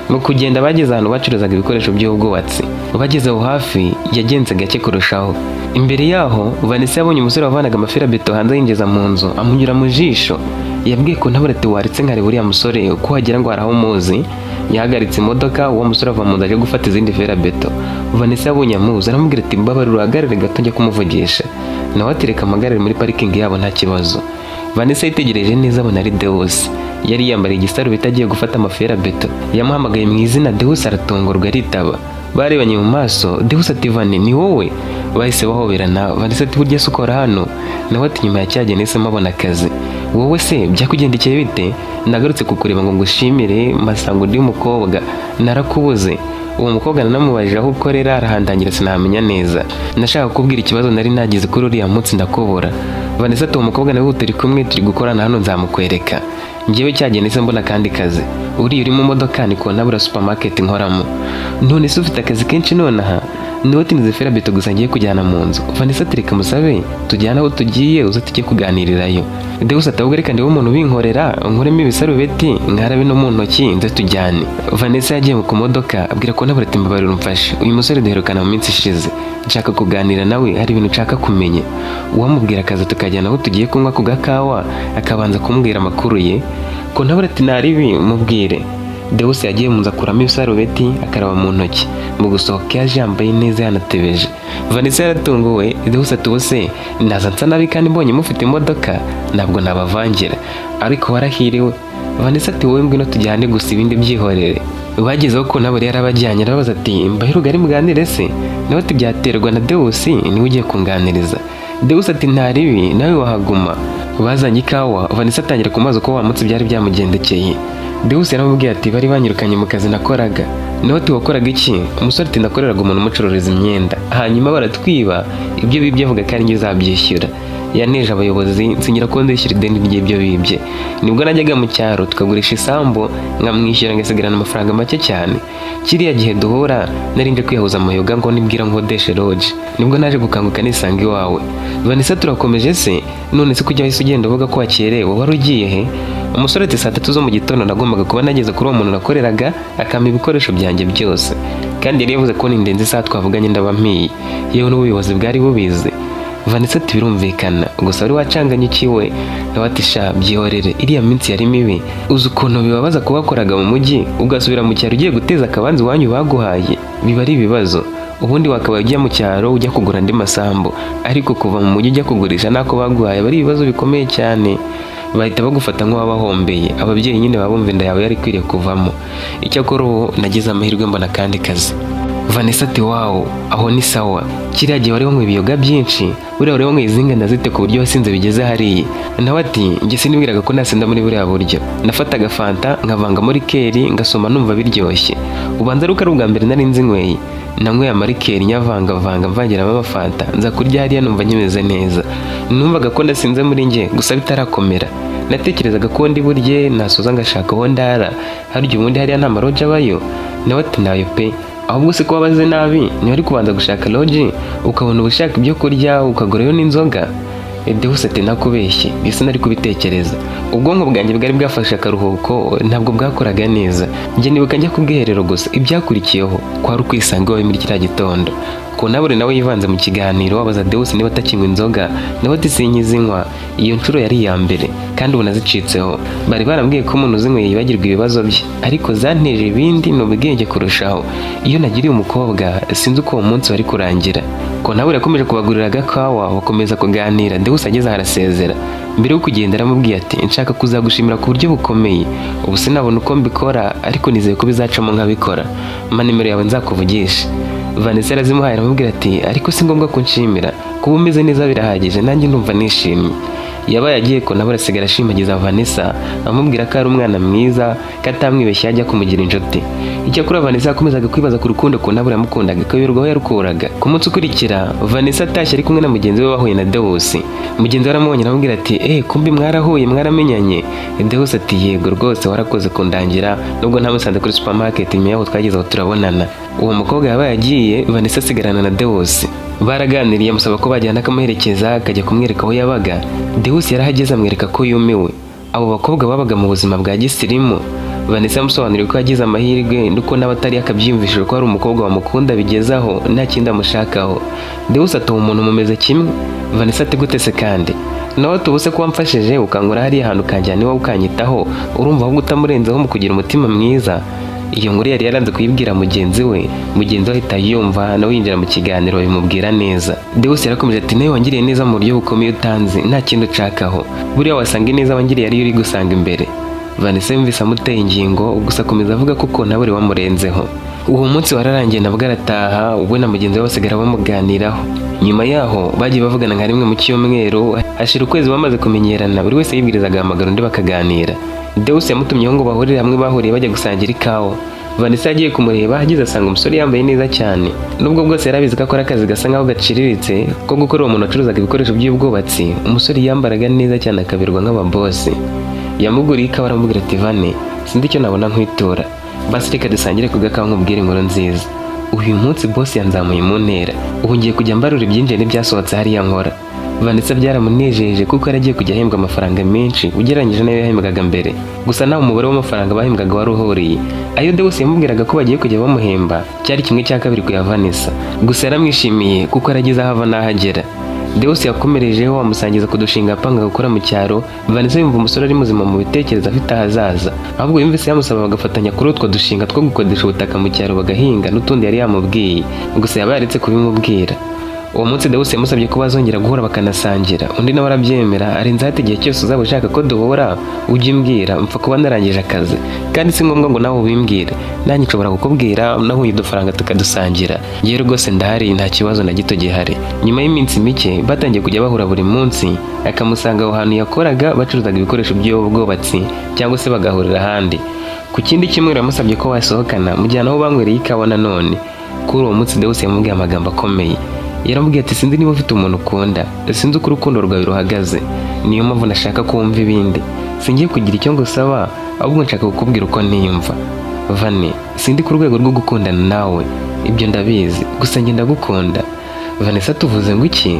Mu kugenda bageze ahantu bacuruzaga ibikoresho by'ubwubatsi. Bageze aho hafi yagenze gake kurushaho. Imbere yaho Vanessa yabonye umusore wavanaga amaferabeto hanze yinjiza mu nzu, amunyura mu jisho. Yabwiye Kontabure ati waretse nkareba uriya musore uko wagira ngo haraho umuzi. Yahagaritse imodoka, uwo musore ava mu nzu aje gufata izindi ferabeto. Vanessa yabonye amuzi, aramubwira ati mbabarira uhagarare gato njya kumuvugisha. Nawe ati reka mpagarare muri parikingi yabo nta kibazo. Vanessa yitegereje neza abona ari Deus. Yari yambariye igisarubeti agiye gufata amaferabeto. Yamuhamagaye mu izina, Deus aratungurwa aritaba. Barebanye mu maso, Deus ati Vani ni wowe? Bahise bahoberana. Vanessa ati burya se ukora hano? Nawe ati nyuma ya cyagene nahise mabona akazi. Wowe se byakugendekeye bite? Nagarutse kukureba ngo ngushimire, masanga undi mukobwa narakubuze. Uwo mukobwa nanamubajije aho ukorera, arahandangira sinamenya neza. Nashaka kubwira ikibazo nari nagize kuri uriya munsi ndakobora. Vanessa ati uwo mukobwa nawe turi kumwe turi gukorana hano nzamukwereka. Njyewe cyagene nahise mbona kandi kazi. Uri mu modoka ni Kontabure supermarket nkoramo. None se ufite akazi kenshi nonaha? Niwe tinize ferabeto gusa ngiye kujyana mu nzu. Vanessa ati reka musabe tujyana aho tugiye uza tujye kuganirirayo. Deus ati ahubwo reka ndiwe umuntu ubinkorera, nkoremo ibisarubeti nkarabe no mu ntoki nze tujyane. Vanessa yagiye ku modoka abwira Kontabure ati mbabarira umfashe, uyu musore duherukana mu minsi ishize, nshaka kuganira nawe, hari ibintu nshaka kumenya. Uwamubwira akaza tukajyana aho tugiye kunywa ku gakawa, akabanza kumbwira amakuru ye. Kontabure ati naribi mubwire. Deus yagiye mu nzu akuramo ibisarubeti akaraba mu ntoki. Mu gusohoka yaje yambaye neza yanatebeje. Vanessa yaratunguwe. Deus ati ubuse naza nsa nabi kandi mbonye mufite imodoka ntabwo nabavangira, ariko warahiriwe. Vanessa ati wowe ngwino tujyane gusa ibindi byihorere. Bagezeho Kontabure yarabajyanye arabaza ati mbahira ugari muganire se? Nawe ati byaterwa na Deus niwe ugiye kunganiriza. Deus ati ntaribi nawe wahaguma. Bazanye ikawa, Vanessa atangira kumaza uko wamutse byari byamugendekeye. Deus yaramubwiye ati bari banyirukanye mu kazi nakoraga. Nawe ati wakoraga iki? Umusore ati nakoreraga umuntu umucururiza imyenda, hanyuma baratwiba, ibyo bibye avuga ko ari njye uzabyishyura. Yaneje abayobozi nsinyira ko ndishyura ideni ry'ibyo bibye. Nibwo najyaga mu cyaro tukagurisha isambu nkamwishyura ngasigarana amafaranga make cyane. Kiriya gihe duhura nari nje kwihuza amayoga ngo nibwira nkodeshe lodge. Nibwo naje gukanguka nisanga iwawe. Vanessa turakomeje se? None se kujya wese ugenda uvuga ko wakerewe, wari ugiye he? Umusore ati 3 zo mu gitondo nagombaga kuba nageze kuri uwo muntu nakoreraga akama ibikoresho byanjye byose, kandi yari yavuze ko nindenze isaha twavuganye ndabampiye, yewe n'ubuyobozi bwari bubizi. Vanessa ati birumvikana, gusa wari wacanganye ikiwe. Nawe ati sha byihorere, iriya minsi yari mibi. Uzi ukuntu bibabaza kuba wakoraga mu mujyi ugasubira mu cyaro ugiye guteza akabanzi wanyu baguhaye, biba ari ibibazo. Ubundi wakabaye ujya mu cyaro ujya kugura andi masambu, ariko kuva mu mujyi ujya kugurisha nako baguhaye bari ibibazo bikomeye cyane. Bahita bagufata nk'uwabahombeye. Ababyeyi nyine babumva inda yawe yari kwiriye kuvamo. Icyakora ubu nagize amahirwe mbona kandi kazi. Vanessa ati wow, aho ni sawa. Kiriya gihe wari wanywa ibiyoga byinshi, buriya wari wanywa izinga ndazite ku buryo wasinze bigeze hariya. Nawe ati njye sinibwiraga ko nasinda muri buriya buryo. Nafataga fanta nkavanga muri keri ngasoma numva biryoshye. Ubanza ari ubwa mbere nari nzinyweye. Nanyweye amarikeri nyavangavanga mvangira amafanta, nza kurya hariya numva nyimeze neza. Numvaga ko ndasinze muri njye gusa bitarakomera. Natekerezaga ko ndi burye nasoza ngashaka aho ndara, harya ubundi hariya nta maroja abayo. Nawe ati nayo pe, ahubwo se ko wabaze nabi ni wari kubanza gushaka lodge ukabona ubushaka ibyo kurya ukagurayo n'inzoga. Deus ati nakubeshye bisa nari kubitekereza. Ubwonko bwanjye bwari bwafashe akaruhuko ntabwo bwakoraga neza. Njye nibuka njya kubwiherero gusa ibyakurikiyeho kwari ukwisanga iwawe muri kiriya gitondo. Konabure nawe yivanze mu kiganiro abaza Deus niba atakinywa inzoga nawe ati sinkizinywa. Iyo nshuro yari iya mbere kandi ubu nazicitseho. Bari barambwiye ko umuntu uzinyweye yibagirwa ibibazo bye ariko zanteje ibindi ni ubwenge kurushaho. Iyo nagiriye umukobwa sinzi uko uwo munsi wari kurangira. Konabure yakomeje kubagurira agakawa bakomeza kuganira. Deus ageze aho arasezera. Mbere yo kugenda aramubwiye ati nshaka kuzagushimira ku buryo bukomeye. Ubu sinabona uko mbikora ariko nizeye ko bizacamo nkabikora. Mpa nimero yawe nzakuvugisha. Vanessa arazimuhaye aramubwira ati ariko si ngombwa kunshimira kuba umeze neza birahagije nanjye ndumva nishimye. Yabaye agiye Konabure asigara ashimagiza Vanessa amubwira ko ari umwana mwiza katamwibeshya ajya kumugira inshuti. Icyakora Vanessa yakomezaga kwibaza ku rukundo Konabure yamukundaga kayoberwaho yarukuraga. Ku munsi ukurikira Vanessa atashye ari kumwe na mugenzi we bahuye na Deus. Mugenzi we aramubonye aramubwira ati kumbi mwarahuye mwaramenyanye. Deus ati yego rwose warakoze kundangira nubwo ntamusanze kuri supermarket nyuma yaho twageze aho turabonana. Uwo mukobwa yabaye agiye Vanessa asigarana na Deus. Baraganiriye amusaba ko bajyana akamuherekeza akajya kumwereka aho yabaga. Deus yarahageze amwereka ko yumiwe. Abo bakobwa babaga mu buzima bwa gisirimu. Vanessa yamusobanuriye ko yagize amahirwe nuko n'abatari akabyiyumvishije ko ari umukobwa wamukunda bigezaho nta kindi amushakaho. Deus ati umuntu mumeze kimwe. Vanessa ati gute se kandi nawe tubuse ko wamfashije ukankura hariya ahantu kanjyana iwawe ukanyitaho urumva ahubwo utamurenzeho mu kugira umutima mwiza. Iyo nkuru yari yaranze kuyibwira mugenzi we ahita yumva nawe yinjira mu kiganiro bimubwira neza. Deus yarakomeje ati nawe wangiriye neza mu buryo bukomeye utanzi nta kintu ucakaho buriya wasanga ineza wangiriye ari yo uri gusanga imbere. Vanessa yumvise amuteye ingingo gusa akomeza avuga ko Konabure wamurenzeho. Uwo munsi wararangiye nabwo arataha we na mugenzi we basigara bamuganiraho. Nyuma yaho bagiye bavugana nka rimwe mu cyumweru hashira ukwezi bamaze kumenyerana buri wese yibwirizaga amagaro undi bakaganira. Deus yamutumyeho ngo bahurire hamwe bahuriye bajya gusangira ikawa. Vanessa yagiye kumureba ageze asanga umusore yambaye neza cyane. Nubwo bwose yarabizi ko akora akazi gasa nkaho gaciriritse ko gukora uwo muntu acuruzaga ibikoresho by'ubwubatsi, umusore yambaraga neza cyane akabirwa nk'ababosi. Yamuguriye ikawa aramubwira ati Vane sindi icyo nabona nkwitura basi reka dusangire ku gakawa nkubwire inkuru nziza. Uyu munsi boss yanzamuye mu ntera ubu ngiye kujya mbarura ibyinjiye n'ibyasohotse hariya nkora. Vanessa byaramunejeje kuko yaragiye kujya ahembwa amafaranga menshi ugereranyije nayo yahembwaga mbere. Gusa naho umubare w'amafaranga bahembwaga wari uhuriye. Ayo Deus yamubwiraga ko bagiye kujya bamuhemba cyari 1/2 ku ya Vanessa. Gusa yaramwishimiye kuko yaragize ahava n'ahagera. Deus yakomerejeho amusangiza kudushinga apanga gukora mu cyaro. Vanessa yumva umusore ari muzima mu bitekerezo afite ahazaza. Ahubwo yumvise yamusaba bagafatanya kuri utwo dushinga two gukodesha ubutaka mu cyaro bagahinga n'utundi yari yamubwiye. Gusa yabaye aretse kubimubwira. Uwo munsi Deus yamusabye ko bazongera guhura bakanasangira. Undi nawe arabyemera arenza ati igihe cyose uzaba ushaka ko duhura ujye umbwira mpfa kuba narangije akazi kandi si ngombwa ngo nawe ubimbwire nanjye nshobora kukubwira nahuye udufaranga tukadusangira. Ngiye rwose ndahari nta kibazo na gito gihari. Nyuma y'iminsi mike batangiye kujya bahura buri munsi akamusanga aho hantu yakoraga bacuruzaga ibikoresho by'ubwubatsi cyangwa se bagahurira ahandi. Ku kindi kimwe yamusabye ko wasohokana mujyana aho banywereye ikawa nanone. Kuri uwo munsi Deus yamubwiye amagambo akomeye. Yaramubwiye ati sinzi niba ufite umuntu ukunda sinzi uko urukundo rwawe ruhagaze niyo mpamvu nashaka ko wumva ibindi singiye kugira icyo ngusaba ahubwo nshaka kukubwira uko niyumva. Vane sindi ku rwego rwo gukundana nawe ibyo ndabizi gusa njye ndagukunda. Vanessa tuvuze ngo iki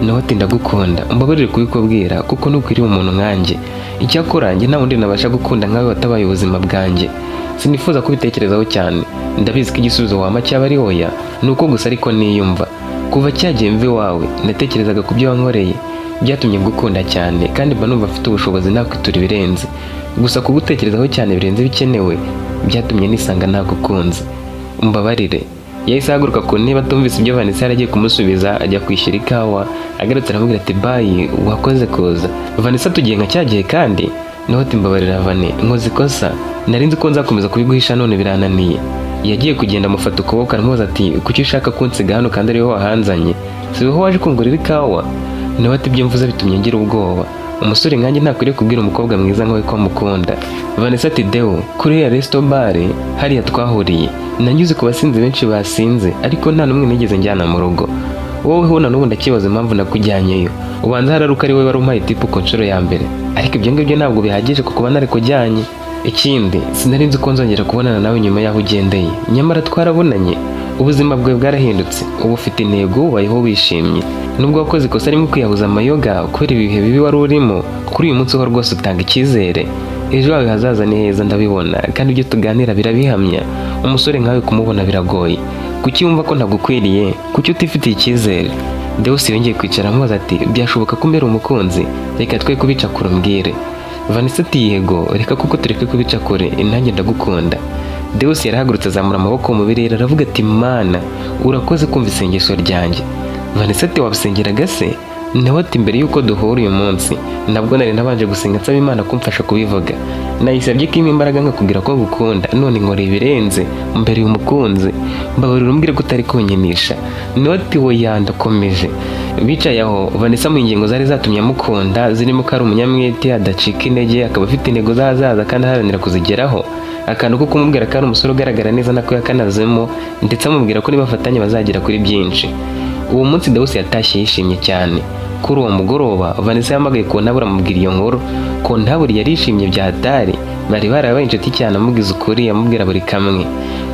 nawe ati ndagukunda umbabarire kubikubwira kuko nukwiriye umuntu nkanjye. Icyakora njye nta wundi nabasha gukunda nkawe watabaye ubuzima bwanjye. Sinifuza kubitekerezaho cyane ndabizi ko igisubizo wama cyaba ari oya nuko gusa ariko niyumva. Kuva cyagiye mve wawe natekerezaga ku byo wankoreye byatumye ngukunda cyane kandi mba numva afite ubushobozi nakwitura ibirenze. Gusa kugutekerezaho cyane birenze bikenewe byatumye nisanga nagukunze umbabarire. Yahise ahaguruka ku ntebe atumvise ibyo Vanessa yaragiye kumusubiza ajya kwishyura ikawa. Agarutse aramubwira ati bayi wakoze kuza. Vanessa tugiye nka cyagiye kandi naho ati mbabarira Vane nkoze ikosa nari nzi ko nzakomeza kubiguhisha none birananiye. Yagiye kugenda amufata ukuboko aramubaza ati kuki ushaka kunsiga hano kandi ariho wahanzanye si wowe waje kungurira ikawa? Nawe ati ibyo mvuze bitumye ngira ubwoba. Umusore nkanjye ntakwiriye kubwira umukobwa mwiza nkawe ko amukunda. Vanessa ati Deo kuri ya resto bar hariya twahuriye nanyuze ku basinzi benshi basinze ariko nta numwe nigeze njyana mu rugo. Wowe ho n'ubu ndakibaza impamvu nakujyanyeyo. Ubanza hararuka ari wowe wari umpaye tipu ku nshuro ya mbere ariko ibyo ngibyo ntabwo bihagije kuko banari kujyanye. Ikindi sinari nzi ko nzongera kubonana nawe nyuma yaho ugendeye nyamara twarabonanye ubuzima bwawe bwarahindutse, ubu ufite intego, ubayeho wishimye. Nubwo wakoze ikosa rimwe kwiyahuza amayoga kubera ibihe bibi wari urimo, kuri uyu munsi ho rwose utanga icyizere. Ejo hawe hazaza ni heza ndabibona, kandi ibyo tuganira birabihamya. Umusore nkawe kumubona biragoye. Kuki wumva ko ntagukwiriye? Kuki utifitiye icyizere? Deus yongeye kwicara amubaza ati byashoboka ko mbere umukunzi, reka twe kubica kure umbwire. Vanessa ati yego, reka kuko tureke kubica kure, nanjye ndagukunda. Deus yarahagurutse azamura amaboko mu birere aravuga ati Mana, urakoze kumva isengesho ryanjye. Vanessa ati wabisengeraga se? Nawe ati mbere yuko duhura uyu munsi nabwo nari nabanje gusenga nsaba Imana kumfasha kubivuga. Nayisabye ko impa imbaraga nkakubwira ko ngukunda, none nkora ibirenze mbere y'umukunzi. Mbabarira umbwire ko utari kunyinisha. Nawe ati oya ndakomeje. Bicaye aho Vanessa mu ingingo zari zatumye amukunda zirimo ko ari umunyamwete, adacika intege, akaba afite intego z'ahazaza kandi aharanira kuzigeraho. Akantu ko kumubwira ko ari umusore ugaragara neza nako yakanazemo, ndetse amubwira ko nibafatanye bazagera kuri byinshi. Uwo munsi Deus yatashye yishimye cyane. Kuri uwo mugoroba Vanessa yamagaye Kontabure amubwira iyo nkuru. Kontabure yarishimye bya hatari, bari barabaye inshuti cyane, amubwiza ukuri, amubwira buri kamwe.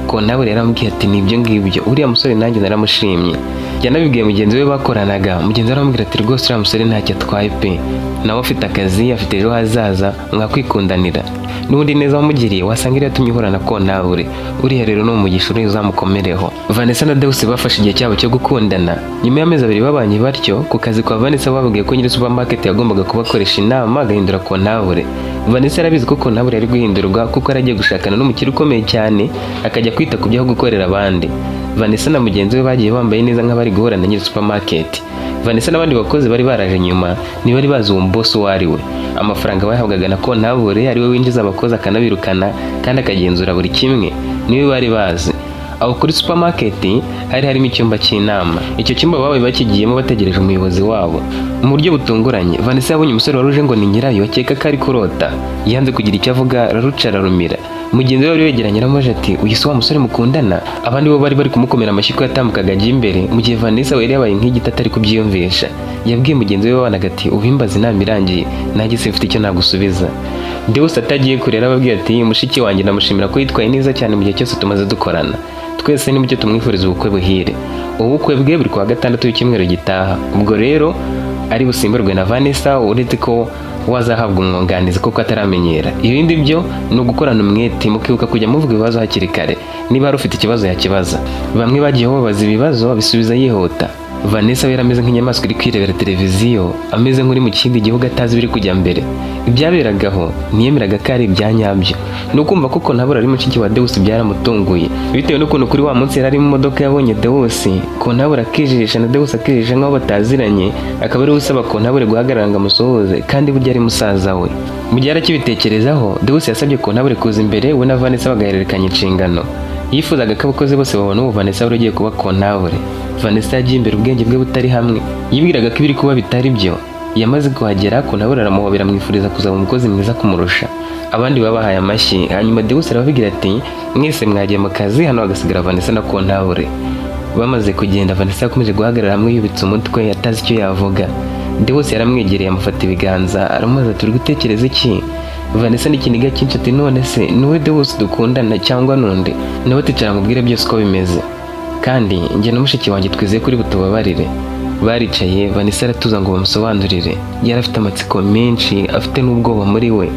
Kontabure yaramubwiye ati nibyo ngibyo, uriya musore nanjye naramushimye. Yanabibwiye mugenzi we bakoranaga, mugenzi we aramubwira ati rwose uriya musore ntacyo atwaye pe, nawe afite akazi, afite ejo hazaza, mwakwikundanira. N'ubundi neza wamugiriye wasanga iri yatumye uhura na Kontabure. Uriya rero ni umugisha uri uzamukomereho. Vanessa na Deus bafashe igihe cyabo cyo gukundana. Nyuma y'amezi 2 babanye batyo, ku kazi kwa Vanessa babwiye ko nyiri supermarket yagombaga kubakoresha inama agahindura Kontabure. Vanessa yarabizi ko Kontabure yari guhindurwa kuko aragiye gushakana n'umukire ukomeye cyane, akajya kwita ku byo gukorera abandi. Vanessa na mugenzi we bagiye bambaye neza nk'abari guhura na nyiri supermarket. Vanessa n'abandi bakozi bari baraje nyuma ntibari bazi uwo boss wari we. Amafaranga bahabwaga na Kontabure ari we winjiza abakozi akanabirukana kandi akagenzura buri kimwe, niwe bari bazi. Aho kuri supermarket hari harimo icyumba cy'inama. Icyo cyumba babaye bakigiyemo bategereje umuyobozi wabo. Mu buryo butunguranye Vanessa yabonye umusore waruje ngo ni nyirayo, akeka ko ari kurota. Yanze kugira icyo avuga, araruca ararumira. Mugenzi we wari wegeranye aramubaza ati uyu si wa musore mukundana? Abandi bo bari kumukomera amashyi ko yatambukaga ajya imbere, mu gihe Vanessa we yari yabaye nk'igiti atari kubyiyumvisha. Yabwiye mugenzi we babanaga ati ubimbaza inama irangiye, nanjye simfite icyo nagusubiza. Deus atagiye kurera ababwiye ati mushiki wanjye namushimira ko yitwaye neza cyane mu gihe cyose tumaze dukorana. Twese ni mucyo tumwifuriza ubukwe buhire. Ubukwe bwe buri kwa gatandatu w'icyumweru gitaha. Ubwo rero ari busimburwe na Vanessa, uretse ko wazahabwa umwunganizi kuko ataramenyera. Ibindi byo ni ugukorana umwete, mukibuka kujya muvuga ibibazo hakiri kare. Niba ari ufite ikibazo yakibaza. Bamwe bagiye babaza ibibazo bisubiza yihuta. Vanessa yari ameze nk'inyamaswa iri kwirebera televiziyo, ameze nk'uri mu kindi gihugu atazi biri kujya mbere. Ibyaberagaho niyemeraga ko ari ibyanyabyo. Nukumva ko Kontabure ari mushiki wa Deus byaramutunguye, bitewe n'ukuntu kuri wa munsi yari mu modoka yabonye Deus. Kontabure akijijisha na Deus akijijisha nk'aho bataziranye, akaba ari usaba Kontabure guhagarara ngo amusohoze kandi burya ari musaza we. Mu gihe arakibitekerezaho, Deus yasabye Kontabure kuza imbere we na Vanessa bagahererekanya inshingano. Yifuzaga ko abakozi bose babona uwo Vanessa wari ugiye kuba Kontabure. Vanessa yagiye imbere ubwenge bwe butari hamwe, yibwiraga ko ibiri kuba bitari byo. Yamaze kuhagera Kontabure aramuhobera amwifuriza kuzaba umukozi mwiza kumurusha. Abandi babahaye amashyi, hanyuma Deus arababwira ati mwese mwagiye mu kazi, hano hagasigara Vanessa na Kontabure. Bamaze kugenda Vanessa yakomeje guhagarara hamwe yubitse umutwe atazi icyo yavuga. Deus yaramwegereye amufata ibiganza aramubaza ati uri gutekereza iki? Vanessa n'ikiniga cyinshi ati none se niwe Deus dukundana cyangwa nundi? Nawe aticara mubwire byose uko bimeze, kandi njye na mushiki wanjye twizeye kuri butubabarire. Baricaye Vanessa aratuza ngo bamusobanurire. Yari afite amatsiko menshi, afite n'ubwoba muri we.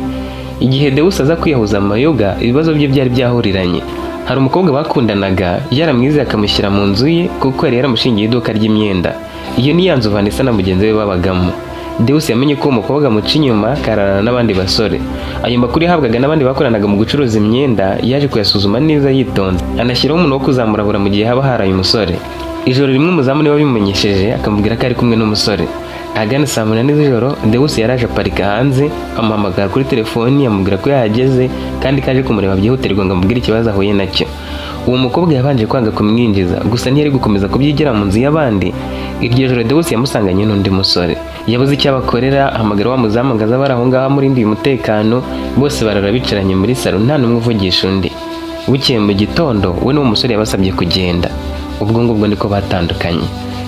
Igihe Deus aza kwiyahuza amayoga, ibibazo bye byari byahuriranye. Hari umukobwa bakundanaga yaramwizeye akamushyira mu nzu ye kuko yari yaramushingiye iduka ry'imyenda. Iyo ni ya nzu Vanessa na mugenzi we babagamo. Deus yamenye ko umukobwa amuca inyuma kararana n'abandi basore. Ayo makuru yahabwaga n'abandi bakoranaga mu gucuruza imyenda, yaje kuyasuzuma neza yitonze, anashyiraho umuntu wo kuzamurabura mu gihe haba haraye umusore. Ijoro rimwe umuzamu niwe wabimumenyesheje akamubwira ko ari kumwe n'umusore. Ahagana saa 8 z'ijoro Deus yaraje aparika hanze, amuhamagara kuri telefoni amubwira ko yahageze kandi kaje kumureba byihutirwa ngo amubwire ikibazo ahuye nacyo. Uwo mukobwa yabanje kwanga kumwinjiza, gusa ntiyari gukomeza kubyigira mu nzu y'abandi. Iryo joro Deus yamusanganye n'undi musore. Yabuze icyo abakorera, ahamagara wa muzamu ngo aze aho ngaho murindiye umutekano. Bose barara bicaranye muri salo, nta n'umwe uvugisha undi. Bukeye mu gitondo we n'uwo musore yabasabye kugenda. Ubwo ngubwo niko batandukanye.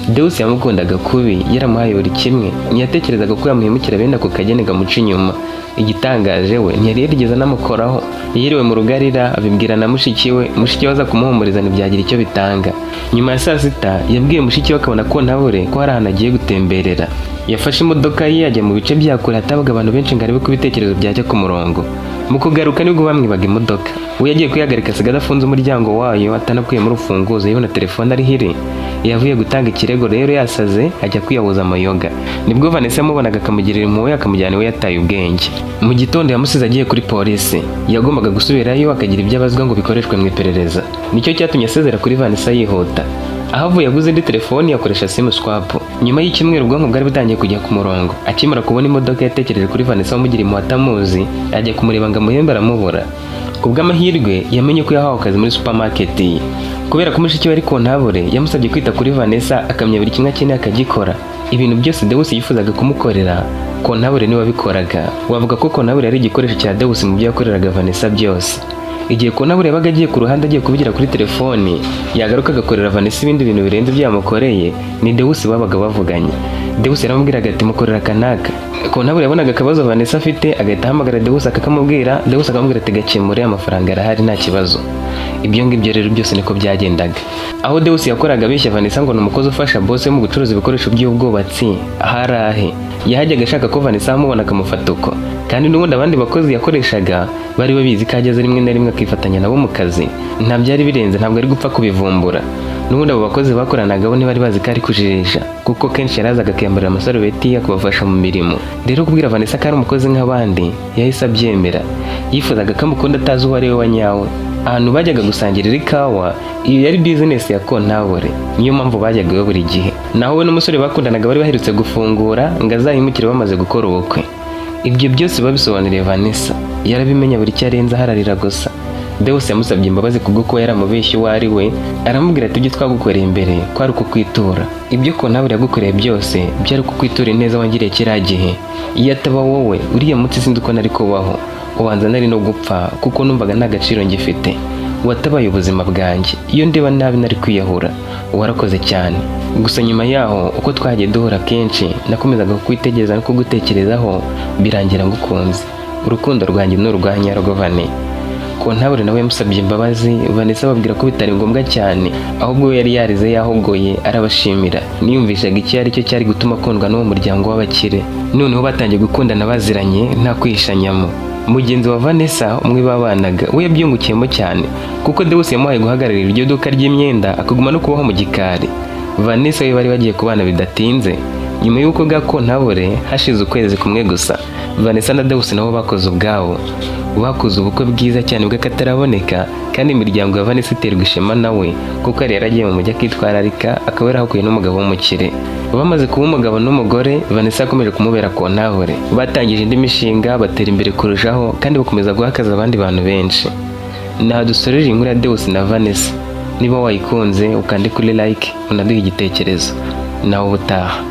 Deus yamukundaga kubi, yaramuhaye buri kimwe, ntiyatekerezaga ko yamuhemukira bene ako kageni gamuca inyuma. Igitangaje we ntiyari yarigeze anamukoraho. Yiriwe mu rugarira abibwira na mushiki we aza kumuhumuriza ntibyagira icyo bitanga. Nyuma ya saa sita yabwiye mushiki we akabona Kontabure ko hari ahantu agiye gutemberera. Yafashe imodoka ye ajya mu bice bya kure hatabaga abantu benshi ngo arebe ko ibitekerezo byajya ku murongo. Mu kugaruka nibwo bamwibaga imodoka. We yagiye kwihagarika asiga adafunze umuryango wayo, atanakuyemo urufunguzo, yewe na telefone ari hiri. Yavuye gutanga ikirego rero yasaze ajya kwiyahuza amayoga. Nibwo Vanessa yamubonaga akamugirira impuhwe akamujyana iwe yataye ubwenge. Mu gitondo yamusize agiye kuri polisi. Yagombaga gusubirayo akagira ibyo abazwa ngo bikoreshwe mu iperereza. Nicyo cyatumye asezera kuri Vanessa yihuta. Ahavuye yaguze indi telefoni yakoresha SIM swap. Nyuma y'icyumweru ubwonko bwari butangiye kujya ku murongo. Akimara kubona imodoka yatekereje kuri Vanessa wamugira impuhwe atamuzi, ajya kumureba ngo amuhembe aramubura. Kubw'amahirwe yamenye ko yahawe akazi muri supermarket. Kubera ko mushiki we ari Kontabure yamusabye kwita kuri Vanessa akamenya buri kimwe akeneye akagikora. Ibintu byose Deus yifuzaga kumukorera Kontabure niwe wabikoraga. Wavuga ko Kontabure ari igikoresho cya Deus mu byo yakoreraga Vanessa byose. Igihe Kontabure yabaga agiye ku ruhande agiye kubigira kuri telefoni, yagaruka agakorera Vanessa ibindi bintu birenze byamukoreye, ni Deus babaga bavuganye. Deus yaramubwiraga ati mukorera kanaka. Kontabure yabonaga akabazo Vanessa afite agahita ahamagara Deus akakamubwira, Deus akamubwira ati gakemure amafaranga arahari nta kibazo. Ibyo ngibyo rero byose niko byagendaga. Aho Deus yakoraga abeshya Vanessa ngo ni umukozi ufasha boss mu gucuruza ibikoresho by'ubwubatsi, aharahe yahajyaga ashaka ko Vanessa amubona akamufata uko. Kandi n'ubundi abandi bakozi yakoreshaga bari babizi ko ageze rimwe na rimwe akifatanya nabo mu kazi. Nta byari birenze, ntabwo ari gupfa kubivumbura. N'ubundi abo bakozi bakoranaga bo ntibari bazi ko ari kujirisha, kuko kenshi yarazaga akiyambarira amasarubeti akabafasha mu mirimo. Rero kubwira Vanessa ko ari umukozi nk'abandi yahise abyemera. Yifuzaga ko amukunda atazi uwo ari we wa nyawe. Ahantu bajyaga gusangirira ikawa, iyo yari business ya Kontabure, niyo mpamvu bajyaga buri gihe. Naho we n'umusore bakundanaga bari baherutse gufungura ngo azahimukire bamaze gukora ubukwe. Ibyo byose babisobanuriye Vanessa, yarabimenya buri cyarenze ahararira gusa. Deus yamusabye imbabazi kubwo ko yaramubeshye uwo ari we, aramubwira ati ibyo twagukoreye imbere kwari ukukwitura. Ibyo Kontabure yagukoreye byose byari ukukwitura neza wangiriye kiriya gihe. Iyo ataba wowe uriya munsi sinzi uko nari kubaho, ubanza nari no gupfa kuko numvaga nta gaciro ngifite. Watabaye ubuzima bwanjye, iyo ndeba nabi nari kwiyahura. Warakoze cyane. Gusa nyuma yaho uko twagiye duhura kenshi nakomezaga kukwitegereza no kugutekerezaho, birangira ngukunze. Urukundo rwanjye n'urwanya rw'Vane. Kontabure nawe yamusabye imbabazi, Vanessa babwira ko bitari ngombwa cyane, ahubwo we yari yarize yahogoye arabashimira. Niyumvishaga iki ari cyo cyari gutuma akundwa n'uwo muryango w'abakire. Noneho batangiye gukundana baziranye nta kwihishanyamo. Mugenzi wa Vanessa umwe babanaga we yabyungukiyemo cyane, kuko Deus yamuhaye guhagararira iryo duka ry'imyenda akaguma no kubaho mu gikari. Vanessa we bari bagiye kubana bidatinze. Nyuma y'uko bwa Kontabure hashize ukwezi kumwe gusa, Vanessa na Deus nabo bakoze ubwabo. Bakoze ubukwe bwiza cyane bw'akataraboneka, kandi imiryango ya Vanessa iterwa ishema nawe kuko yari yaragiye mu mujyi akitwararika akaba yarahuye n'umugabo w'umukire. Bamaze kuba umugabo n'umugore, Vanessa akomeje kumubera Kontabure. Batangije indi mishinga batera imbere kurushaho kandi bakomeza guhakaza abandi bantu benshi. Naha dusoreje inkuru ya Deus na Vanessa. Niba wayikunze ukande kuri like unaduha igitekerezo. Nawe ubutaha.